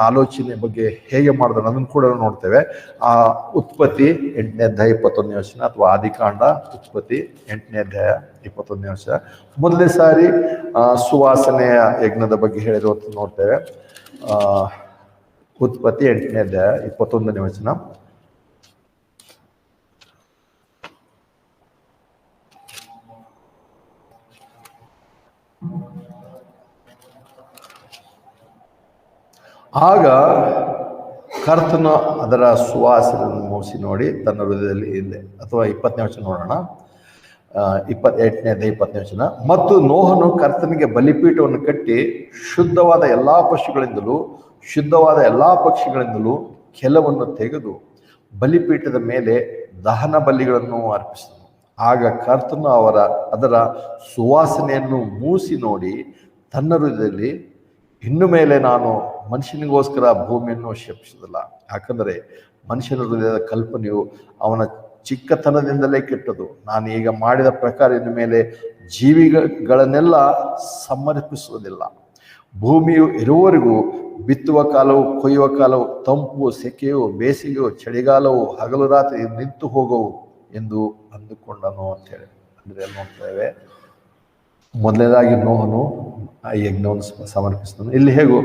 ಆಲೋಚನೆ ಬಗ್ಗೆ ಹೇಗೆ ಮಾಡಿದ ಅದನ್ನು ಕೂಡ ನೋಡ್ತೇವೆ. ಆ ಉತ್ಪತ್ತಿ 8ನೇ ಅಧ್ಯಾಯ 21ನೇ ವಚನ ಅಥವಾ ಆದಿಕಾಂಡ ಉತ್ಪತ್ತಿ 8ನೇ ಅಧ್ಯಾಯ 21ನೇ ವಚನ ಮೊದಲನೇ ಸಾರಿ ಸುವಾಸನೆಯ ಯಜ್ಞದ ಬಗ್ಗೆ ಹೇಳಿರುವಂತ ನೋಡ್ತೇವೆ. ಉತ್ಪತ್ತಿ 8ನೇ ಅಧ್ಯಾಯ 21ನೇ ವಚನ. ಆಗ ಕರ್ತನು ಅದರ ಸುವಾಸನೆಯನ್ನು ಮೂಸಿ ನೋಡಿ ತನ್ನ ಹೃದಯದಲ್ಲಿ ಇದೆ. ಅಥವಾ 20ನೇ ವಚನ ನೋಡೋಣ. 8ನೇ ಅಧ್ಯಾಯ 20ನೇ ವಚನ. ಮತ್ತು ನೋಹನು ಕರ್ತನಿಗೆ ಬಲಿಪೀಠವನ್ನು ಕಟ್ಟಿ ಶುದ್ಧವಾದ ಎಲ್ಲಾ ಪಶುಗಳಿಂದಲೂ ಶುದ್ಧವಾದ ಎಲ್ಲಾ ಪಕ್ಷಿಗಳಿಂದಲೂ ಕೆಲವನ್ನು ತೆಗೆದು ಬಲಿಪೀಠದ ಮೇಲೆ ದಹನ ಬಲಿಗಳನ್ನು ಅರ್ಪಿಸಿದನು. ಆಗ ಕರ್ತನು ಅದರ ಸುವಾಸನೆಯನ್ನು ಮೂಸಿ ನೋಡಿ ತನ್ನ ಹೃದಯದಲ್ಲಿ, ಇನ್ನು ಮೇಲೆ ನಾನು ಮನುಷ್ಯನಿಗೋಸ್ಕರ ಭೂಮಿಯನ್ನು ಶಪಿಸುವುದಿಲ್ಲ. ಯಾಕಂದರೆ ಮನುಷ್ಯನ ಹೃದಯದ ಕಲ್ಪನೆಯು ಅವನ ಚಿಕ್ಕತನದಿಂದಲೇ ಕೆಟ್ಟದು. ನಾನು ಈಗ ಮಾಡಿದ ಪ್ರಕಾರ ಇನ್ನು ಮೇಲೆ ಜೀವಿಗಳನ್ನೆಲ್ಲ ಸಮರ್ಪಿಸುವುದಿಲ್ಲ. ಭೂಮಿಯು ಇರುವವರೆಗೂ ಬಿತ್ತುವ ಕಾಲವು ಕೊಯ್ಯುವ ಕಾಲವು, ತಂಪು ಸೆಕೆಯು ಬೇಸಿಗೆಯು ಚಳಿಗಾಲವು ಹಗಲು ರಾತ್ರಿ ನಿಂತು ಹೋಗವು ಎಂದು ಅಂದುಕೊಂಡನು ಅಂತೇಳಿ. ಅಂದರೆ ನೋಡ್ತೇವೆ, ಮೊದಲನೇದಾಗಿ ನೋಹನು ಆ ಯಜ್ಞವನ್ನು ಸಮರ್ಪಿಸ್ತಾನೆ. ಇಲ್ಲಿ ಹೇಗೂ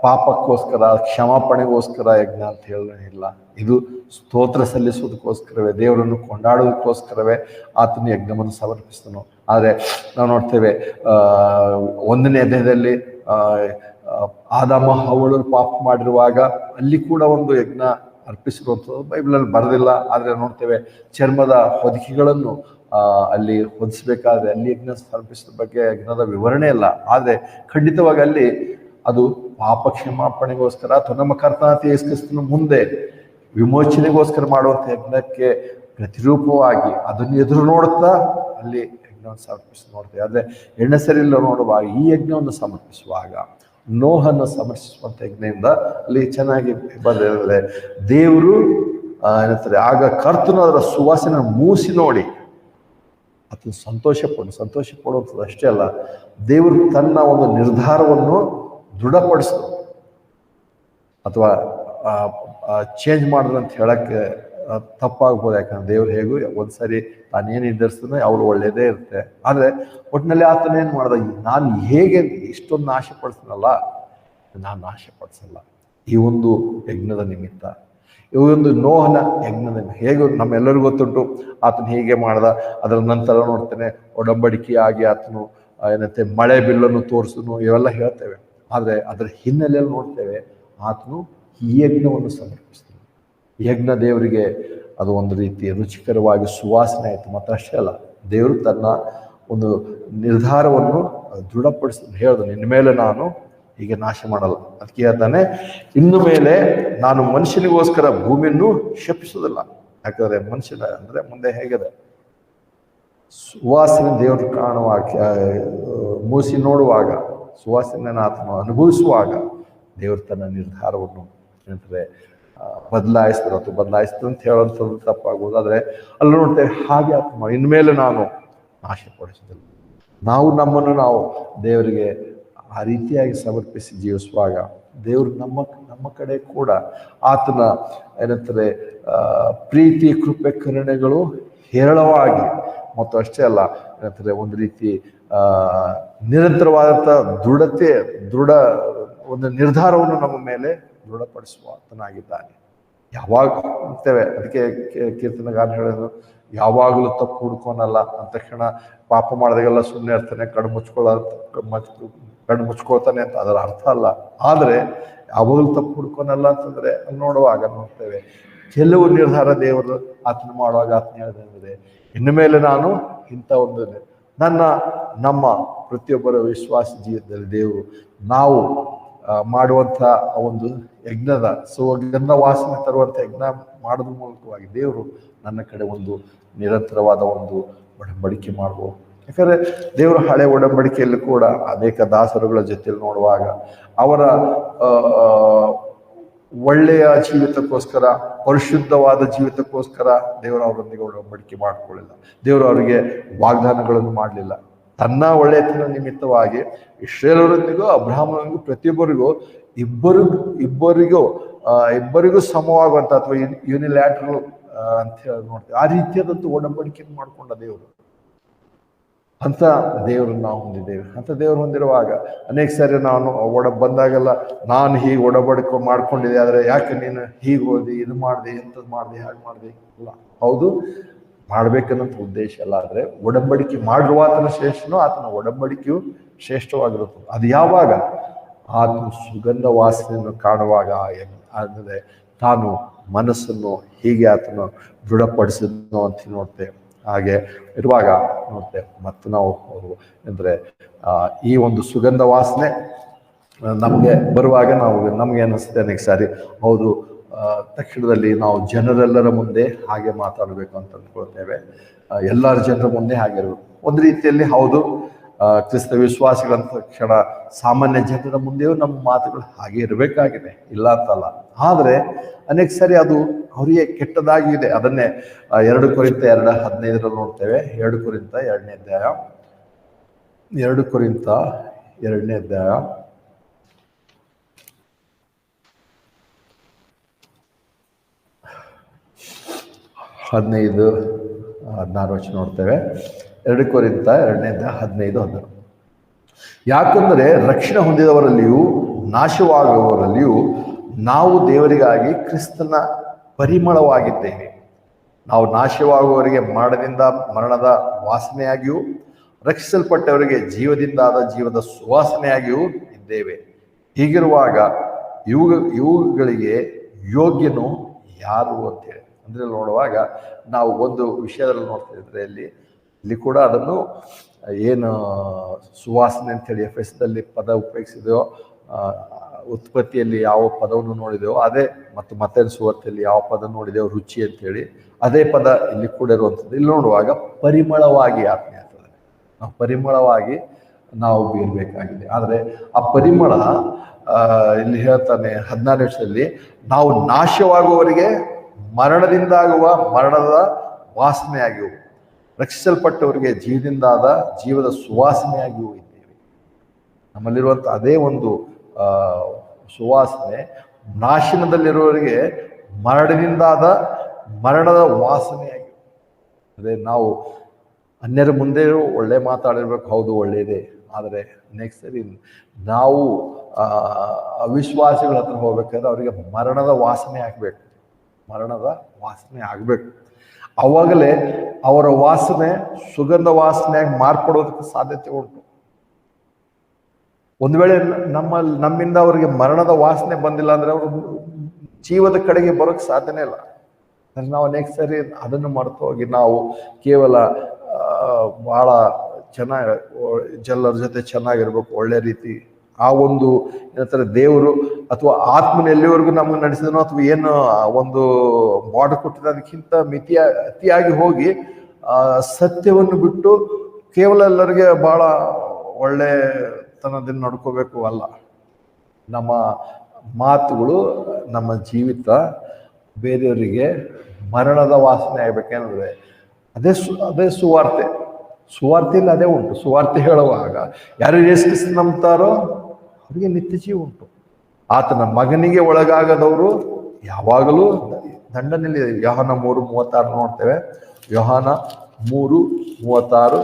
ಪಾಪಕ್ಕೋಸ್ಕರ ಕ್ಷಮಾಪಣೆಗೋಸ್ಕರ ಯಜ್ಞ ಅಂತ ಹೇಳಿಲ್ಲ, ಇದು ಸ್ತೋತ್ರ ಸಲ್ಲಿಸುವುದಕ್ಕೋಸ್ಕರವೇ, ದೇವರನ್ನು ಕೊಂಡಾಡುವುದಕ್ಕೋಸ್ಕರವೇ ಆತನ ಯಜ್ಞವನ್ನು ಸಮರ್ಪಿಸ್ತನು. ಆದರೆ ನಾವು ನೋಡ್ತೇವೆ 1ನೇ ಅಧ್ಯಾಯದಲ್ಲಿ ಆದಾಮ ಹವ್ವಳು ಪಾಪ ಮಾಡಿರುವಾಗ ಅಲ್ಲಿ ಕೂಡ ಒಂದು ಯಜ್ಞ ಅರ್ಪಿಸಿರುವಂಥದ್ದು ಬೈಬಲಲ್ಲಿ ಬರೆದಿಲ್ಲ. ಆದರೆ ನೋಡ್ತೇವೆ ಚರ್ಮದ ಹೊದಿಕೆಗಳನ್ನು ಅಲ್ಲಿ ಹೊದಿಸ್ಬೇಕಾದ್ರೆ ಅಲ್ಲಿ ಯಜ್ಞ ಸಮರ್ಪಿಸಿದ ಬಗ್ಗೆ ಯಜ್ಞದ ವಿವರಣೆ ಇಲ್ಲ. ಆದರೆ ಖಂಡಿತವಾಗಿ ಅಲ್ಲಿ ಅದು ಪಾಪ ಕ್ಷಮಾಪಣೆಗೋಸ್ಕರ ಅಥವಾ ನಮ್ಮ ಕರ್ತನಾದ ಯೇಸು ಕ್ರಿಸ್ತನ ಮುಂದೆ ವಿಮೋಚನೆಗೋಸ್ಕರ ಮಾಡುವಂಥ ಯಜ್ಞಕ್ಕೆ ಪ್ರತಿರೂಪವಾಗಿ ಅದನ್ನು ಎದುರು ನೋಡುತ್ತಾ ಅಲ್ಲಿ ಯಜ್ಞವನ್ನು ಸಮರ್ಪಿಸಿ ನೋಡ್ತೇವೆ. ಆದರೆ ಹೆಣ್ಣಸರಿಲ್ಲ ನೋಡುವಾಗ ಈ ಯಜ್ಞವನ್ನು ಸಮರ್ಪಿಸುವಾಗ ನೋಹನ್ನು ಸಮರ್ಪಿಸುವಂಥ ಯಜ್ಞದಿಂದ ಅಲ್ಲಿ ಚೆನ್ನಾಗಿ ಬರೆದಿದೆ. ದೇವರು ಏನಂತಾರೆ, ಆಗ ಕರ್ತನು ಅದರ ಸುವಾಸನೆ ಮೂಸಿ ನೋಡಿ ಅದು ಸಂತೋಷ ಪಡುವಂಥದ್ದು ಅಷ್ಟೇ ಅಲ್ಲ, ದೇವರು ತನ್ನ ಒಂದು ನಿರ್ಧಾರವನ್ನು ದೃಢಪಡಿಸಿದ್ರು ಅಥವಾ ಚೇಂಜ್ ಮಾಡಿದ್ರು ಅಂತ ಹೇಳಕ್ಕೆ ತಪ್ಪಾಗ್ಬೋದು. ಯಾಕಂದ್ರೆ ದೇವ್ರು ಹೇಗೂ ಒಂದ್ಸರಿ ತಾನೇನು ನಿರ್ಧರಿಸ್ತಾನೆ ಅವ್ರು ಒಳ್ಳೇದೇ ಇರುತ್ತೆ. ಆದರೆ ಒಟ್ಟಿನಲ್ಲಿ ಆತನೇನು ಮಾಡ್ದ, ನಾನು ಹೇಗೆ ಇಷ್ಟೊಂದು ನಾಶ ಪಡಿಸ್ತೀನಲ್ಲ, ನಾನು ನಾಶ ಪಡಿಸಲ್ಲ. ಈ ಒಂದು ಯಜ್ಞದ ನಿಮಿತ್ತ, ಈ ಒಂದು ನೋಹನ ಯಜ್ಞದ ಹೇಗೆ ನಮ್ಮೆಲ್ಲರಿಗೂ ಗೊತ್ತುಂಟು. ಆತನು ಹೀಗೆ ಮಾಡ್ದ. ಅದರ ನಂತರ ನೋಡ್ತೇನೆ ಒಡಂಬಡಿಕೆಯಾಗಿ ಆತನು ಏನಂತೆ ಮಳೆ ಬಿಲ್ಲನ್ನು ತೋರಿಸನು, ಇವೆಲ್ಲ ಹೇಳ್ತೇವೆ. ಆದರೆ ಅದರ ಹಿನ್ನೆಲೆಯಲ್ಲಿ ನೋಡ್ತೇವೆ ಆತನು ಈ ಯಜ್ಞವನ್ನು ಸಮರ್ಪಿಸ್ತಾನೆ. ಯಜ್ಞ ದೇವರಿಗೆ ಅದು ಒಂದು ರೀತಿ ರುಚಿಕರವಾಗಿ ಸುವಾಸನೆ ಆಯಿತು. ಮತ್ತು ಅಷ್ಟೇ ಅಲ್ಲ, ದೇವರು ತನ್ನ ಒಂದು ನಿರ್ಧಾರವನ್ನು ದೃಢಪಡಿಸ್ತಾನೆ. ಹೇಳ್ದು, ನಿನ್ನ ಮೇಲೆ ನಾನು ಹೀಗೆ ನಾಶ ಮಾಡಲ್ಲ. ಅದಕ್ಕೆ ಹೇಳ್ತಾನೆ, ಇನ್ನು ಮೇಲೆ ನಾನು ಮನುಷ್ಯನಿಗೋಸ್ಕರ ಭೂಮಿಯನ್ನು ಶಪಿಸೋದಿಲ್ಲ. ಯಾಕಂದ್ರೆ ಮನುಷ್ಯನ ಅಂದ್ರೆ ಮುಂದೆ ಹೇಗಿದೆ, ಸುವಾಸನೆ ದೇವರು ಕಾಣುವಾಗ, ಮೂಸಿ ನೋಡುವಾಗ, ಸುವಾಸನೆ ಆತನು ಅನುಭವಿಸುವಾಗ ದೇವರು ತನ್ನ ನಿರ್ಧಾರವನ್ನು ಏನಂತಾರೆ ಬದಲಾಯಿಸ್ತಾರೆ ಅಥವಾ ಬದಲಾಯಿಸ್ತಾರೆ ಅಂತ ಹೇಳೋಂಥದ್ದು ತಪ್ಪಾಗ್ಬೋದು. ಆದರೆ ಅಲ್ಲಿ ನೋಡ್ತೇವೆ ಹಾಗೆ ಆತ್ಮ ಇನ್ಮೇಲೆ ನಾನು ನಾಶಪಡಿಸೋದಿಲ್ಲ. ನಾವು ದೇವರಿಗೆ ಆ ರೀತಿಯಾಗಿ ಸಮರ್ಪಿಸಿ ಜೀವಿಸುವಾಗ ದೇವರು ನಮ್ಮ ಕಡೆ ಕೂಡ ಆತನ ಏನಂತಾರೆ ಪ್ರೀತಿ ಕೃಪೆ ಕರುಣೆಗಳು ಹೇರಳವಾಗಿ, ಮತ್ತು ಅಷ್ಟೇ ಅಲ್ಲ ಏನಂತಾರೆ ಒಂದು ರೀತಿ ನಿರಂತರವಾದಂಥ ದೃಢ ಒಂದು ನಿರ್ಧಾರವನ್ನು ನಮ್ಮ ಮೇಲೆ ದೃಢಪಡಿಸುವ ಆತನಾಗಿದ್ದಾನೆ. ಯಾವಾಗ ಅಂತೇವೆ, ಅದಕ್ಕೆ ಕೀರ್ತನಗಾರ ಹೇಳೋದು, ಯಾವಾಗಲೂ ತಪ್ಪು ಹುಡ್ಕೋನಲ್ಲ ಅಂದ ತಕ್ಷಣ ಪಾಪ ಮಾಡಿದಾಗೆಲ್ಲ ಸುಮ್ಮನೆ ಇರ್ತಾನೆ, ಕಣ್ಣು ಮುಚ್ಕೊಳ್ತಾನೆ ಅಂತ ಅದರ ಅರ್ಥ ಅಲ್ಲ. ಆದರೆ ಯಾವಾಗಲೂ ತಪ್ಪು ಹುಡ್ಕೋನಲ್ಲ ಅಂತಂದ್ರೆ ಅಲ್ಲಿ ನೋಡುವಾಗ ನೋಡ್ತೇವೆ ಕೆಲವು ನಿರ್ಧಾರ ದೇವರು ಆತನ ಮಾಡುವಾಗ ಆತನ ಹೇಳಿದೆ, ಇನ್ನು ಮೇಲೆ ನಾನು ಇಂಥ ಒಂದು ನಮ್ಮ ಪ್ರತಿಯೊಬ್ಬರ ವಿಶ್ವಾಸ ಜೀವಿತದಲ್ಲಿ ದೇವರು ನಾವು ಮಾಡುವಂಥ ಒಂದು ಯಜ್ಞದ ಸುಗಂಧ ವಾಸನೆ ತರುವಂಥ ಯಜ್ಞ ಮಾಡೋದ್ರ ಮೂಲಕವಾಗಿ ದೇವರು ನನ್ನ ಕಡೆ ಒಂದು ನಿರಂತರವಾದ ಒಂದು ಒಡಂಬಡಿಕೆ ಮಾಡ್ಬೋದು. ಯಾಕಂದರೆ ದೇವರು ಹಳೆ ಒಡಂಬಡಿಕೆಯಲ್ಲಿ ಕೂಡ ಅನೇಕ ದಾಸರುಗಳ ಜೊತೆಯಲ್ಲಿ ನೋಡುವಾಗ ಅವರ ಒಳ್ಳೆಯ ಜೀವಿತಕ್ಕೋಸ್ಕರ, ಪರಿಶುದ್ಧವಾದ ಜೀವಿತಕ್ಕೋಸ್ಕರ ದೇವರು ಅವರೊಂದಿಗೆ ಒಡಂಬಡಿಕೆ ಮಾಡಿಕೊಳ್ಳಿಲ್ಲ. ದೇವರು ಅವರಿಗೆ ವಾಗ್ದಾನಗಳನ್ನು ಮಾಡಲಿಲ್ಲ. ತನ್ನ ಒಳ್ಳೆಯತನ ನಿಮಿತ್ತವಾಗಿ ಇಸ್ರಾಯೇಲರೊಂದಿಗೂ ಅಬ್ರಹಾಮನಿಗೂ ಪ್ರತಿಯೊಬ್ಬರಿಗೂ ಇಬ್ಬರಿಗೂ ಸಮವಾಗುವಂಥ ಅಥವಾ ಯೂನಿಲ್ಯಾಟ್ರಲ್ ಅಂತ ಹೇಳಿ ನೋಡ್ತೀವಿ. ಆ ರೀತಿಯಾದಂಥ ಒಡಂಬಡಿಕೆಯನ್ನು ಮಾಡಿಕೊಂಡ ದೇವರು. ಅಂತ ದೇವರನ್ನು ನಾವು ಹೊಂದಿದ್ದೇವೆ. ಅಂತ ದೇವರು ಹೊಂದಿರುವಾಗ ಅನೇಕ ಸಾರಿ ನಾವು ಬಂದಾಗೆಲ್ಲ ನಾನು ಹೀಗೆ ಒಡಂಬಡಿಕೆ ಮಾಡ್ಕೊಂಡಿದ್ದೆ, ಆದರೆ ಯಾಕೆ ನೀನು ಹೀಗೆ ಓದಿ ಇದು ಮಾಡಿದೆ, ಎಂಥದ್ದು ಮಾಡಿದೆ, ಹಾಗೆ ಮಾಡಿದೆ ಇಲ್ಲ. ಹೌದು, ಮಾಡ್ಬೇಕನ್ನೋಂಥ ಉದ್ದೇಶ ಅಲ್ಲ. ಆದರೆ ಒಡಂಬಡಿಕೆ ಮಾಡಿರುವ ಆತನ ಶ್ರೇಷ್ಠನೋ ಆತನ ಒಡಂಬಡಿಕೆಯು ಶ್ರೇಷ್ಠವಾಗಿರುತ್ತದೆ. ಅದು ಯಾವಾಗ ಆತನ ಸುಗಂಧ ವಾಸನೆಯನ್ನು ಕಾಣುವಾಗ, ಅಂದರೆ ತಾನು ಮನಸ್ಸನ್ನು ಹೀಗೆ ಆತನು ದೃಢಪಡಿಸಿದ್ನೋ ಅಂತ ನೋಡ್ತೇವೆ. ಹಾಗೆ ಇರುವಾಗ ನೋಡ್ತೇವೆ. ಮತ್ತು ನಾವು ಅಂದರೆ ಈ ಒಂದು ಸುಗಂಧ ವಾಸನೆ ನಮಗೆ ಬರುವಾಗ ನಮ್ಗೆ ಅನ್ನಿಸುತ್ತೆ ಅನೇಕ ಸಾರಿ, ಹೌದು ತಕ್ಷಣದಲ್ಲಿ ನಾವು ಜನರೆಲ್ಲರ ಮುಂದೆ ಹಾಗೆ ಮಾತಾಡಬೇಕು ಅಂತ ಅಂದ್ಕೊಳ್ತೇವೆ. ಎಲ್ಲರ ಜನರ ಮುಂದೆ ಹಾಗಿರ್ಬೇಕು. ಒಂದು ರೀತಿಯಲ್ಲಿ ಹೌದು, ಕ್ರಿಸ್ತ ವಿಶ್ವಾಸಿಗಳಂತ ತಕ್ಷಣ ಸಾಮಾನ್ಯ ಜನರ ಮುಂದೆಯೂ ನಮ್ಮ ಮಾತುಗಳು ಹಾಗೆ ಇರಬೇಕಾಗಿದೆ, ಇಲ್ಲ ಅಂತಲ್ಲ. ಆದರೆ ಅನೇಕ ಸಾರಿ ಅದು ಅವರಿಗೆ ಕೆಟ್ಟದಾಗಿದೆ. ಅದನ್ನೇ 2 ಕೊರಿಂಥ 2:15 ನೋಡ್ತೇವೆ. 2 ಕೊರಿಂಥ 2ನೇ ಅಧ್ಯಾಯ 2 ಕೊರಿಂಥ 2ನೇ ಅಧ್ಯಾಯ 15-16 ವಚನ ನೋಡ್ತೇವೆ. 2 ಕೊರಿಂಥ 2ನೇ ಅಧ್ಯಾಯ 15-16. ಯಾಕಂದರೆ ರಕ್ಷಣೆ ಹೊಂದಿದವರಲ್ಲಿಯೂ ನಾಶವಾಗುವವರಲ್ಲಿಯೂ ನಾವು ದೇವರಿಗಾಗಿ ಕ್ರಿಸ್ತನ ಪರಿಮಳವಾಗಿದ್ದೇವೆ. ನಾವು ನಾಶವಾಗುವವರಿಗೆ ಮರಣದಿಂದ ಮರಣದ ವಾಸನೆಯಾಗಿಯೂ ರಕ್ಷಿಸಲ್ಪಟ್ಟವರಿಗೆ ಜೀವದಿಂದಾದ ಜೀವದ ಸುವಾಸನೆಯಾಗಿಯೂ ಇದ್ದೇವೆ. ಹೀಗಿರುವಾಗ ಇವುಗಳಿಗೆ ಯೋಗ್ಯನು ಯಾರು ಅಂತೇಳಿ ಅಂದರೆ ನೋಡುವಾಗ ನಾವು ಒಂದು ವಿಷಯದಲ್ಲಿ ನೋಡ್ತಾ ಇದ್ರೆ ಇಲ್ಲಿ ಕೂಡ ಅದನ್ನು ಏನು ಸುವಾಸನೆ ಅಂತೇಳಿ ಎಫೆಸದಲ್ಲಿ ಪದ ಉಪಯೋಗಿಸಿದೆಯೋ, ಉತ್ಪತ್ತಿಯಲ್ಲಿ ಯಾವ ಪದವನ್ನು ನೋಡಿದೆವೋ ಅದೇ, ಮತ್ತು ಮತ್ತೆ ಸುವಾರ್ತೆಯಲ್ಲಿ ಯಾವ ಪದ ನೋಡಿದೆವೋ ರುಚಿ ಅಂತೇಳಿ ಅದೇ ಪದ ಇಲ್ಲಿ ಕೂಡ ಇರುವಂಥದ್ದು. ಇಲ್ಲಿ ನೋಡುವಾಗ ಪರಿಮಳವಾಗಿ ಆತ್ಮೀಯ ಆಗ್ತದೆ. ನಾವು ಪರಿಮಳವಾಗಿ ನಾವು ಬೀರಬೇಕಾಗಿದೆ. ಆದರೆ ಆ ಪರಿಮಳ ಇಲ್ಲಿ ಹೇಳ್ತಾನೆ 16 ವರ್ಷದಲ್ಲಿ ನಾವು ನಾಶವಾಗುವವರಿಗೆ ಮರಣದಿಂದಾಗುವ ಮರಣದ ವಾಸನೆಯಾಗಿಯೂ ರಕ್ಷಿಸಲ್ಪಟ್ಟವರಿಗೆ ಜೀವದಿಂದಾದ ಜೀವದ ಸುವಾಸನೆಯಾಗಿಯೂ ಇದ್ದೇವೆ. ನಮ್ಮಲ್ಲಿರುವಂಥ ಅದೇ ಒಂದು ಸುವಾಸನೆ ನಾಶನದಲ್ಲಿರುವವರಿಗೆ ಮರಣದಿಂದಾದ ಮರಣದ ವಾಸನೆಯಾಗಿ. ಅದೇ ನಾವು ಅನ್ಯರ ಮುಂದೆ ಒಳ್ಳೆ ಮಾತಾಡಿರ್ಬೇಕು, ಹೌದು ಒಳ್ಳೆಯದೇ. ಆದರೆ ನೆಕ್ಸ್ಟ್ ಸರಿ ನಾವು ಅವಿಶ್ವಾಸಿಗಳ ಹತ್ರ ಹೋಗ್ಬೇಕಾದ್ರೆ ಅವರಿಗೆ ಮರಣದ ವಾಸನೆ ಆಗಬೇಕು, ಮರಣದ ವಾಸನೆ ಆಗಬೇಕು. ಅವಾಗಲೇ ಅವರ ವಾಸನೆ ಸುಗಂಧ ವಾಸನೆಯಾಗಿ ಸಾಧ್ಯತೆ ಉಂಟು. ಒಂದು ವೇಳೆ ನಮ್ಮಿಂದ ಅವರಿಗೆ ಮರಣದ ವಾಸನೆ ಬಂದಿಲ್ಲ ಅಂದರೆ ಅವರು ಜೀವದ ಕಡೆಗೆ ಬರೋಕ್ಕೆ ಸಾಧ್ಯನೇ ಇಲ್ಲ. ನಾವು ನೆಕ್ಸ್ಟ್ ಸರಿ ಅದನ್ನು ಮಾಡ್ತಾ ಹೋಗಿ ನಾವು ಕೇವಲ ಭಾಳ ಚೆನ್ನಾಗಿ ಎಲ್ಲರ ಜೊತೆ ಚೆನ್ನಾಗಿರ್ಬೇಕು, ಒಳ್ಳೆ ರೀತಿ ಆ ಒಂದು ಏನಂತಾರೆ ದೇವರು ಅಥವಾ ಆತ್ಮನ ಎಲ್ಲಿವರೆಗೂ ನಮಗೆ ನಡೆಸಿದನೋ ಅಥವಾ ಏನು ಒಂದು ಬಾರ್ಡರ್ ಕೊಟ್ಟಿದ್ದ ಅದಕ್ಕಿಂತ ಅತಿಯಾಗಿ ಹೋಗಿ ಸತ್ಯವನ್ನು ಬಿಟ್ಟು ಕೇವಲ ಎಲ್ಲರಿಗೆ ಭಾಳ ಒಳ್ಳೆತನದಿಂದ ನಡ್ಕೋಬೇಕು ಅಲ್ಲ. ನಮ್ಮ ಮಾತುಗಳು, ನಮ್ಮ ಜೀವಿತ ಬೇರೆಯವರಿಗೆ ಮರಣದ ವಾಸನೆ ಆಗ್ಬೇಕೇನಂದ್ರೆ ಅದೇ ಸುವಾರ್ತೆಯಲ್ಲಿ ಅದೇ ಉಂಟು. ಸುವಾರ್ತೆ ಹೇಳುವಾಗ ಯಾರು ಯೇಸು ಕ್ರಿಸ್ತ ನಂಬ್ತಾರೋ ಅವರಿಗೆ ನಿತ್ಯ ಜೀವ ಉಂಟು. ಆತನ ಮಗನಿಗೆ ಒಳಗಾಗದವರು ಯಾವಾಗಲೂ ದಂಡನೆಯಲ್ಲಿ. ಯೋಹಾನ 3:36 ನೋಡ್ತೇವೆ. ಯೋಹಾನ 3:36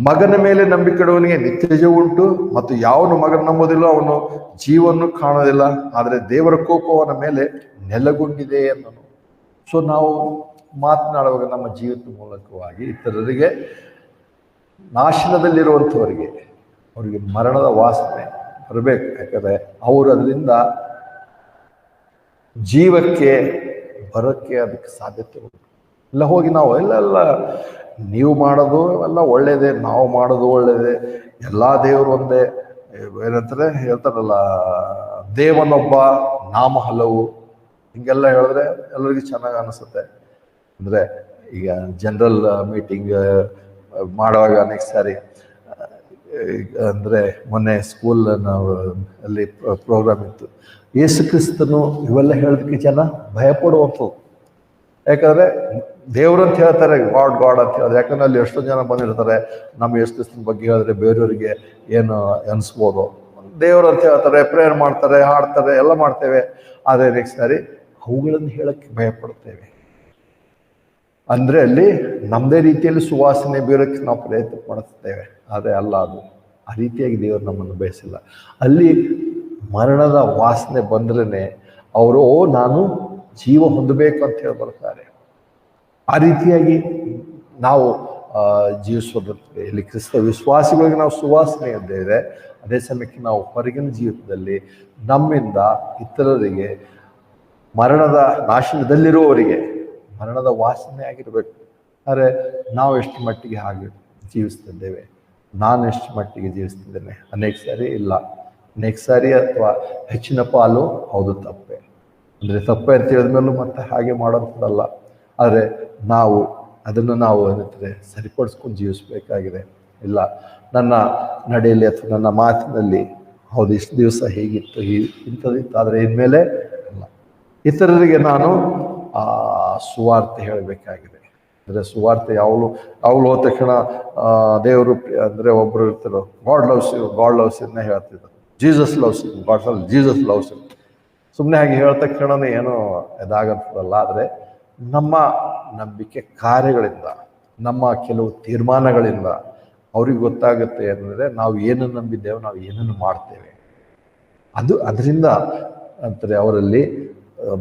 ಮಗನ ಮೇಲೆ ನಂಬಿಕೆಡುವನಿಗೆ ನಿತ್ಯ ಜೀವ ಉಂಟು, ಮತ್ತು ಯಾವನು ಮಗನ ನಂಬೋದಿಲ್ಲ ಅವನು ಜೀವವನ್ನು ಕಾಣೋದಿಲ್ಲ, ಆದರೆ ದೇವರ ಕೋಪ ಅವನ ಮೇಲೆ ನೆಲೆಗೊಂಡಿದೆ ಅನ್ನೋನು. ಸೊ ನಾವು ಮಾತನಾಡುವಾಗ ನಮ್ಮ ಜೀವಿತ ಮೂಲಕವಾಗಿ ಇತರರಿಗೆ, ನಾಶನದಲ್ಲಿರುವಂಥವರಿಗೆ ಅವರಿಗೆ ಮರಣದ ವಾಸನೆ ಬರಬೇಕು. ಯಾಕಂದರೆ ಅವರು ಅದರಿಂದ ಜೀವಕ್ಕೆ ಬರೋಕ್ಕೆ ಅದಕ್ಕೆ ಸಾಧ್ಯತೆ ಉಂಟು. ಎಲ್ಲ ಹೋಗಿ ನಾವು ಎಲ್ಲ ನೀವು ಮಾಡೋದು ಎಲ್ಲ ಒಳ್ಳೆಯದೇ, ನಾವು ಮಾಡೋದು ಒಳ್ಳೆಯದೇ, ಎಲ್ಲ ದೇವರು ಒಂದೇ, ಏನಂತಾರೆ ಹೇಳ್ತಾರಲ್ಲ ದೇವನೊಬ್ಬ ನಾಮ ಹಲವು, ಹಿಂಗೆಲ್ಲ ಹೇಳಿದ್ರೆ ಎಲ್ಲರಿಗೂ ಚೆನ್ನಾಗಿ ಅನಿಸುತ್ತೆ. ಅಂದರೆ ಈಗ ಜನರಲ್ ಮೀಟಿಂಗ್ ಮಾಡುವಾಗ ನೆಕ್ಸ್ಟ್ ಸಾರಿ ಅಂದರೆ ಮೊನ್ನೆ ಸ್ಕೂಲ್ ನಾವು ಅಲ್ಲಿ ಪ್ರೋಗ್ರಾಮ್ ಇತ್ತು, ಯೇಸು ಕ್ರಿಸ್ತನು ಇವೆಲ್ಲ ಹೇಳೋದಕ್ಕೆ ಜನ ಭಯಪಡುವಂಥದ್ದು. ಯಾಕಂದರೆ ದೇವ್ರಂತ ಹೇಳ್ತಾರೆ, ಗಾಡ್ ಅಂತ ಹೇಳಿದ್ರೆ. ಯಾಕಂದ್ರೆ ಅಲ್ಲಿ ಎಷ್ಟೋ ಜನ ಬಂದಿರ್ತಾರೆ, ನಮ್ಮ ಯೇಸು ಕ್ರಿಸ್ತನ ಬಗ್ಗೆ ಹೇಳಿದ್ರೆ ಬೇರೆಯವರಿಗೆ ಏನು ಅನಿಸ್ಬೋದು. ದೇವ್ರು ಅಂತ ಹೇಳ್ತಾರೆ, ಪ್ರೇಯರ್ ಮಾಡ್ತಾರೆ, ಹಾಡ್ತಾರೆ, ಎಲ್ಲ ಮಾಡ್ತೇವೆ. ಆದರೆ ನೆಕ್ಸ್ಟ್ ಸಾರಿ ಅವುಗಳನ್ನು ಹೇಳಕ್ಕೆ ಭಯಪಡ್ತೇವೆ. ಅಂದರೆ ಅಲ್ಲಿ ನಮ್ಮದೇ ರೀತಿಯಲ್ಲಿ ಸುವಾಸನೆ ಬೀರೋಕ್ಕೆ ನಾವು ಪ್ರಯತ್ನ ಪಡಿಸ್ತೇವೆ. ಆದರೆ ಅಲ್ಲ, ಅದು ಆ ರೀತಿಯಾಗಿ ದೇವರು ನಮ್ಮನ್ನು ಬಯಸಿಲ್ಲ. ಅಲ್ಲಿ ಮರಣದ ವಾಸನೆ ಬಂದ್ರೇ ಅವರು ನಾನು ಜೀವ ಹೊಂದಬೇಕು ಅಂತ ಹೇಳಿ ಬರ್ತಾರೆ. ಆ ರೀತಿಯಾಗಿ ನಾವು ಜೀವಿಸೋದಕ್ಕೆ ಇಲ್ಲಿ ಕ್ರಿಸ್ತ ವಿಶ್ವಾಸಿಗಳಿಗೆ ನಾವು ಸುವಾಸನೆ ಇದ್ದೇವೆ. ಅದೇ ಸಮಯಕ್ಕೆ ನಾವು ಹೊರಗಿನ ಜೀವಿತದಲ್ಲಿ ನಮ್ಮಿಂದ ಇತರರಿಗೆ ಮರಣದ ನಾಶನದಲ್ಲಿರುವವರಿಗೆ ಮರಣದ ವಾಸನೆ ಆಗಿರಬೇಕು. ಆದರೆ ನಾವು ಎಷ್ಟು ಮಟ್ಟಿಗೆ ಹಾಗೆ ಜೀವಿಸ್ತಿದ್ದೇವೆ, ನಾನು ಎಷ್ಟು ಮಟ್ಟಿಗೆ ಜೀವಿಸ್ತಿದ್ದೇನೆ? ಅನೇಕ ಸಾರಿ ಇಲ್ಲ, ಅನೇಕ ಸಾರಿ ಅಥವಾ ಹೆಚ್ಚಿನ ಪಾಲು ಹೌದು ತಪ್ಪೆ. ಅಂದರೆ ತಪ್ಪೆ ಅಂತ ಹೇಳಿದ್ಮೇಲೂ ಮತ್ತೆ ಹಾಗೆ ಮಾಡೋಂಥದ್ದಲ್ಲ. ಆದರೆ ನಾವು ಅದನ್ನು ನಾವು ಏನಂತಾರೆ ಸರಿಪಡಿಸ್ಕೊಂಡು ಜೀವಿಸಬೇಕಾಗಿದೆ. ಇಲ್ಲ ನನ್ನ ನಡೆಯಲ್ಲಿ ಅಥವಾ ನನ್ನ ಮಾತಿನಲ್ಲಿ ಹೌದು ಇಷ್ಟು ದಿವಸ ಹೀಗಿತ್ತು, ಇಂಥದ್ದಿತ್ತು, ಆದರೆ ಇನ್ಮೇಲೆ ಇಲ್ಲ, ಇತರರಿಗೆ ನಾನು ಸುವಾರ್ತೆ ಹೇಳಬೇಕಾಗಿದೆ. ಅಂದರೆ ಸುವಾರ್ತೆ ಯಾವಾಗಲೂ ಹೋದ ತಕ್ಷಣ ದೇವರು ಅಂದರೆ ಒಬ್ಬರು ಇರ್ತಾರೋ ಗಾಡ್ ಲವ್ಸ್ ಯು ಹೇಳ್ತಿದ್ರು, Jesus loves you, Jesus loves you. ಸುಮ್ಮನೆ ಹಾಗೆ ಹೇಳ್ದ ತಕ್ಷಣವೇ ಏನೋ ಇದಾಗಂತದಲ್ಲ. ಆದರೆ ನಮ್ಮ ನಂಬಿಕೆ ಕಾರ್ಯಗಳಿಂದ, ನಮ್ಮ ಕೆಲವು ತೀರ್ಮಾನಗಳಿಂದ ಅವ್ರಿಗೆ ಗೊತ್ತಾಗುತ್ತೆ ಅಂದರೆ ನಾವು ಏನನ್ನು ನಂಬಿದ್ದೇವೆ, ನಾವು ಏನನ್ನು ಮಾಡ್ತೇವೆ. ಅದರಿಂದ ಅಂತಾರೆ ಅವರಲ್ಲಿ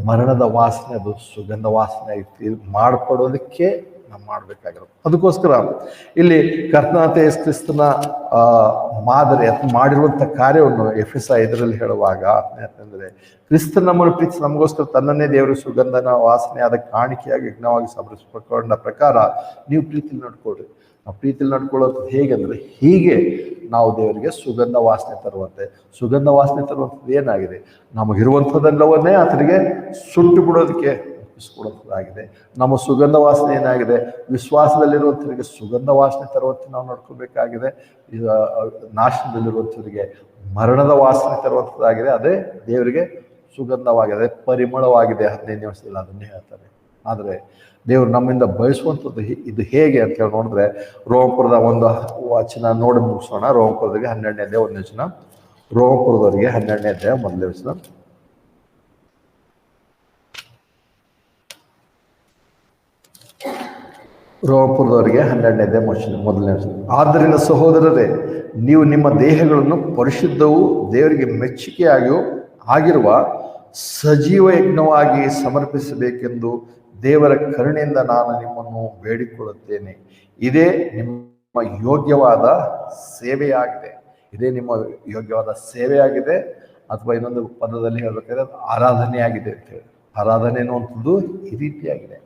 ಮರಣದ ವಾಸನೆ, ಅದು ಸುಗಂಧ ವಾಸನೆ ಐತಿ ಮಾಡ್ಕೊಡೋದಕ್ಕೆ ನಾವು ಮಾಡಬೇಕಾಗಿರೋದು. ಅದಕ್ಕೋಸ್ಕರ ಇಲ್ಲಿ ಕರ್ತನಾಥ ಯೇಸು ಕ್ರಿಸ್ತನ ಮಾದರಿ ಮಾಡಿರುವಂಥ ಕಾರ್ಯವನ್ನು ಎಫೆಸ 5 ಹೇಳುವಾಗ ಅಂದರೆ ಕ್ರಿಸ್ತ ನಮ್ಮನ್ನು ಪ್ರೀತಿ ನಮಗೋಸ್ಕರ ತನ್ನನ್ನೇ ದೇವರು ಸುಗಂಧನ ವಾಸನೆಯಾದ ಕಾಣಿಕೆಯಾಗಿ ಯಜ್ಞವಾಗಿ ಸಮರ್ಪಿಸಿಕೊಂಡ ಪ್ರಕಾರ ನೀವು ಪ್ರೀತಿಲಿ ನಡ್ಕೊಳ್ರಿ. ನಾವು ಪ್ರೀತಿಲಿ ನಡ್ಕೊಳ್ಳೋದು ಹೇಗೆಂದ್ರೆ ಹೀಗೆ ನಾವು ದೇವರಿಗೆ ಸುಗಂಧ ವಾಸನೆ ತರುವಂತೆ. ಸುಗಂಧ ವಾಸನೆ ತರುವಂಥದ್ದು ಏನಾಗಿದೆ? ನಮಗಿರುವಂಥದ್ದೆಲ್ಲವನ್ನೇ ಆತನಿಗೆ ಸುಟ್ಟು ಬಿಡೋದಕ್ಕೆ ಒಪ್ಪಿಸ್ಕೊಡುವಂಥದ್ದಾಗಿದೆ. ನಮ್ಮ ಸುಗಂಧ ವಾಸನೆ ಏನಾಗಿದೆ? ವಿಶ್ವಾಸದಲ್ಲಿರುವಂಥವರಿಗೆ ಸುಗಂಧ ವಾಸನೆ ತರುವಂತೆ ನಾವು ನಡ್ಕೋಬೇಕಾಗಿದೆ. ನಾಶನದಲ್ಲಿರುವಂಥವರಿಗೆ ಮರಣದ ವಾಸನೆ ತರುವಂಥದ್ದಾಗಿದೆ. ಅದೇ ದೇವರಿಗೆ ಸುಗಂಧವಾಗಿದೆ, ಪರಿಮಳವಾಗಿದೆ. 15ನೇ ವರ್ಷದಲ್ಲಿ ಅದನ್ನೇ ಹೇಳ್ತಾರೆ. ಆದರೆ ದೇವರು ನಮ್ಮಿಂದ ಬಯಸುವಂಥದ್ದು ಇದು ಹೇಗೆ ಅಂತ ಹೇಳಿ ನೋಡಿದ್ರೆ ರೋಮಪುರದ ಒಂದು ವಚನ ನೋಡಿ ಮುಗಿಸೋಣ. ರೋಮಪುರದವರಿಗೆ 12ನೇ ಅಧ್ಯಾಯ 1ನೇ ವಚನ. ರೋಮಪುರದವರಿಗೆ 12ನೇ ಅಧ್ಯಾಯ 1ನೇ ವಚನ. ರೋಮಪುರದವರಿಗೆ 12ನೇ ಅಧ್ಯಾಯ 1ನೇ ವಚನ. ಆದ್ದರಿಂದ ಸಹೋದರರೇ, ನೀವು ನಿಮ್ಮ ದೇಹಗಳನ್ನು ಪರಿಶುದ್ಧವೂ ದೇವರಿಗೆ ಮೆಚ್ಚುಗೆಯಾಗಿಯೂ ಆಗಿರುವ ಸಜೀವ ಯಜ್ಞವಾಗಿ ಸಮರ್ಪಿಸಬೇಕೆಂದು ದೇವರ ಕರುಣೆಯಿಂದ ನಾನು ನಿಮ್ಮನ್ನು ಬೇಡಿಕೊಳ್ಳುತ್ತೇನೆ. ಇದೇ ನಿಮ್ಮ ಯೋಗ್ಯವಾದ ಸೇವೆಯಾಗಿದೆ. ಇದೇ ನಿಮ್ಮ ಯೋಗ್ಯವಾದ ಸೇವೆಯಾಗಿದೆ. ಅಥವಾ ಇನ್ನೊಂದು ಪದದಲ್ಲಿ ಹೇಳ್ಬೇಕಾದ್ರೆ ಆರಾಧನೆಯಾಗಿದೆ ಅಂತ ಹೇಳಿ. ಆರಾಧನೆ ಅನ್ನುವಂಥದ್ದು ಈ ರೀತಿಯಾಗಿದೆ.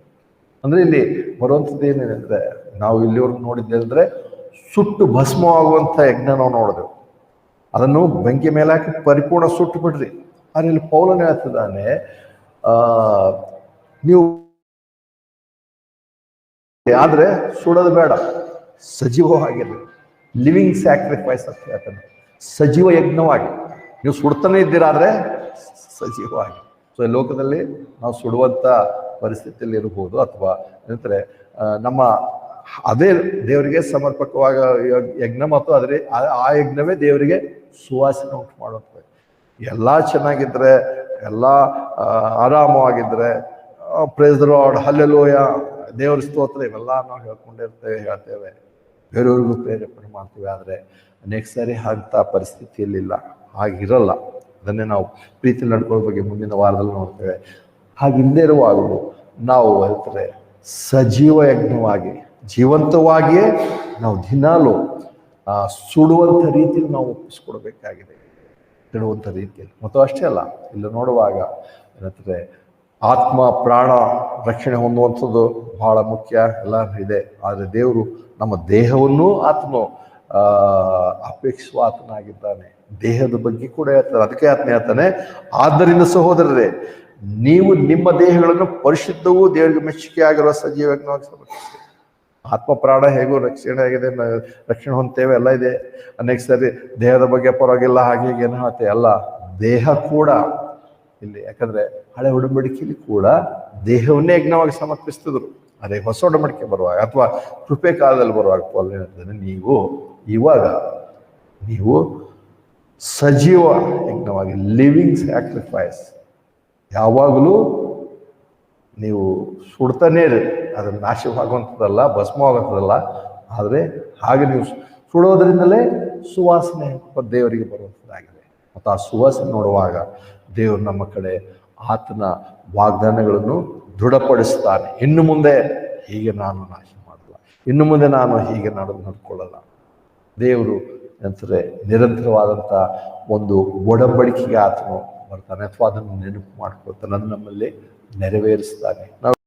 ಅಂದರೆ ಇಲ್ಲಿ ಬರುವಂಥದ್ದು ಏನೇನೆಂದರೆ ನಾವು ಇಲ್ಲಿವರೆಗೂ ನೋಡಿದ್ದೆ ಅಂದರೆ ಸುಟ್ಟು ಭಸ್ಮವಾಗುವಂಥ ಯಜ್ಞ ನಾವು ನೋಡಿದೆವು. ಅದನ್ನು ಬೆಂಕಿ ಮೇಲೆ ಹಾಕಿ ಪರಿಪೂರ್ಣ ಸುಟ್ಟು ಬಿಡ್ರಿ. ಆದರೆ ಇಲ್ಲಿ ಪೌಲನೇ ಹೇಳ್ತಿದ್ದಾನೆ, ನೀವು ಆದರೆ ಸುಡೋದು ಬೇಡ, ಸಜೀವವಾಗಿರ್ರಿ. ಲಿವಿಂಗ್ ಸ್ಯಾಕ್ರಿಫೈಸ್ ಅಂತ ಹೇಳ್ತಾನೆ. ಸಜೀವ ಯಜ್ಞವಾಗಿ ನೀವು ಸುಡ್ತಾನೆ ಇದ್ದೀರಾದ್ರೆ ಸಜೀವವಾಗಿ. ಸೊ ಈ ಲೋಕದಲ್ಲಿ ನಾವು ಸುಡುವಂಥ ಪರಿಸ್ಥಿತಿಯಲ್ಲಿ ಇರಬಹುದು, ಅಥವಾ ಏನಂತಾರೆ ನಮ್ಮ ಅದೇ ದೇವರಿಗೆ ಸಮರ್ಪಕವಾಗ ಯಜ್ಞ ಮತ್ತು ಆದರೆ ಆ ಯಜ್ಞವೇ ದೇವರಿಗೆ ಸುವಾಸನೆ ಉಂಟು ಮಾಡುತ್ತದೆ. ಎಲ್ಲ ಚೆನ್ನಾಗಿದ್ರೆ, ಎಲ್ಲ ಆರಾಮವಾಗಿದ್ರೆ, ಪ್ರೇಸ್ ದಿ ಲಾರ್ಡ್, ಹಲ್ಲೆಲೂಯಾ, ದೇವರ ಸ್ತೋತ್ರ, ಇವೆಲ್ಲ ನಾವು ಹೇಳ್ತೇವೆ, ಬೇರೆಯವ್ರಿಗೂ ಪ್ರೇರೇಪಣೆ ಮಾಡ್ತೀವಿ. ಆದರೆ ಅನೇಕ ಸಾರಿ ಅಂಥ ಪರಿಸ್ಥಿತಿಯಲ್ಲಿಲ್ಲ, ಹಾಗಿರಲ್ಲ. ಅದನ್ನೇ ನಾವು ಪ್ರೀತಿ ನಡ್ಕೊಳ್ಳೋ ಬಗ್ಗೆ ಮುಂದಿನ ವಾರದಲ್ಲಿ ನೋಡ್ತೇವೆ. ಹಾಗಿಲ್ಲದೆ ಇರುವಾಗಲೂ ನಾವು ಹೇಳ್ತಾರೆ ಸಜೀವ ಯಜ್ಞವಾಗಿ, ಜೀವಂತವಾಗಿಯೇ ನಾವು ದಿನಾಲು ಸುಡುವಂಥ ರೀತಿಯಲ್ಲಿ ನಾವು ಒಪ್ಪಿಸ್ಕೊಡ್ಬೇಕಾಗಿದೆ, ಇಡುವಂಥ ರೀತಿಯಲ್ಲಿ. ಮತ್ತು ಅಷ್ಟೇ ಅಲ್ಲ, ಇಲ್ಲಿ ನೋಡುವಾಗ ಏನಂತಾರೆ ಆತ್ಮ ಪ್ರಾಣ ರಕ್ಷಣೆ ಹೊಂದುವಂಥದ್ದು ಬಹಳ ಮುಖ್ಯ ಎಲ್ಲ ಇದೆ. ಆದರೆ ದೇವರು ನಮ್ಮ ದೇಹವನ್ನೂ ಆತನು ಅಪೇಕ್ಷಿಸುವ ಆತನಾಗಿದ್ದಾನೆ. ದೇಹದ ಬಗ್ಗೆ ಕೂಡ ಹೇಳ್ತಾರೆ. ಅದಕ್ಕೆ ಆತನ ಹೇಳ್ತಾನೆ, ಆದ್ದರಿಂದ ಸಹೋದರರೇ, ನೀವು ನಿಮ್ಮ ದೇಹಗಳನ್ನು ಪರಿಶುದ್ಧವೂ ದೇವರಿಗೆ ಮೆಚ್ಚುಗೆ ಆಗಿರುವ ಸಜೀವ ಯಜ್ಞವಾಗಿ ಸಮರ್ಪಿಸಿ. ಆತ್ಮ ಪ್ರಾಣ ಹೇಗೂ ರಕ್ಷಣೆ ಆಗಿದೆ, ರಕ್ಷಣೆ ಹೊಂದ್ತೇವೆ, ಎಲ್ಲ ಇದೆ. ಅನೇಕ ಸರಿ ದೇಹದ ಬಗ್ಗೆ ಪರವಾಗಿಲ್ಲ ಹಾಗೆ ಹೀಗೆ ಏನೋ ಹೇಳ್ತೇವೆ. ಅಲ್ಲ, ದೇಹ ಕೂಡ ಇಲ್ಲಿ, ಯಾಕಂದ್ರೆ ಹಳೆ ಒಡಂಬಡಿಕೆಯಲ್ಲಿ ಕೂಡ ದೇಹವನ್ನೇ ಯಜ್ಞವಾಗಿ ಸಮರ್ಪಿಸ್ತಿದ್ರು. ಅದೇ ಹೊಸ ಒಡಂಬಡಿಕೆ ಬರುವಾಗ ಅಥವಾ ಕೃಪೆ ಕಾಲದಲ್ಲಿ ಬರುವಾಗ ಪೌಲ ಹೇಳ್ತಾನೆ, ನೀವು ಸಜೀವ ಯಜ್ಞವಾಗಿ, ಲಿವಿಂಗ್ ಸ್ಯಾಕ್ರಿಫೈಸ್, ಯಾವಾಗಲೂ ನೀವು ಸುಡ್ತಾನೇ ಇರಿ. ಅದನ್ನು ನಾಶವಾಗುವಂಥದ್ದಲ್ಲ, ಭಸ್ಮವಾಗುವಂಥದ್ದಲ್ಲ. ಆದರೆ ಹಾಗೆ ನೀವು ಸುಡೋದ್ರಿಂದಲೇ ಸುವಾಸನೆ ದೇವರಿಗೆ ಬರುವಂಥದ್ದಾಗಿದೆ. ಮತ್ತು ಆ ಸುವಾಸನೆ ನೋಡುವಾಗ ದೇವರು ನಮ್ಮ ಕಡೆ ಆತನ ವಾಗ್ದಾನಗಳನ್ನು ದೃಢಪಡಿಸ್ತಾನೆ. ಇನ್ನು ಮುಂದೆ ಹೀಗೆ ನಾನು ನಾಶ ಮಾಡಲ್ಲ, ಇನ್ನು ಮುಂದೆ ನಾನು ಹೀಗೆ ನಡ್ಕೊಳ್ಳಲ್ಲ. ದೇವರು ಎಂದರೆ ನಿರಂತರವಾದಂಥ ಒಂದು ಒಡಂಬಡಿಕೆಗೆ ಆತನು ಬರ್ತಾನೆ, ಅಥವಾ ಅದನ್ನು ನೆನಪು ಮಾಡ್ಕೊಳ್ತಾನೆ, ನಮ್ಮಲ್ಲಿ ನೆರವೇರಿಸ್ತಾನೆ.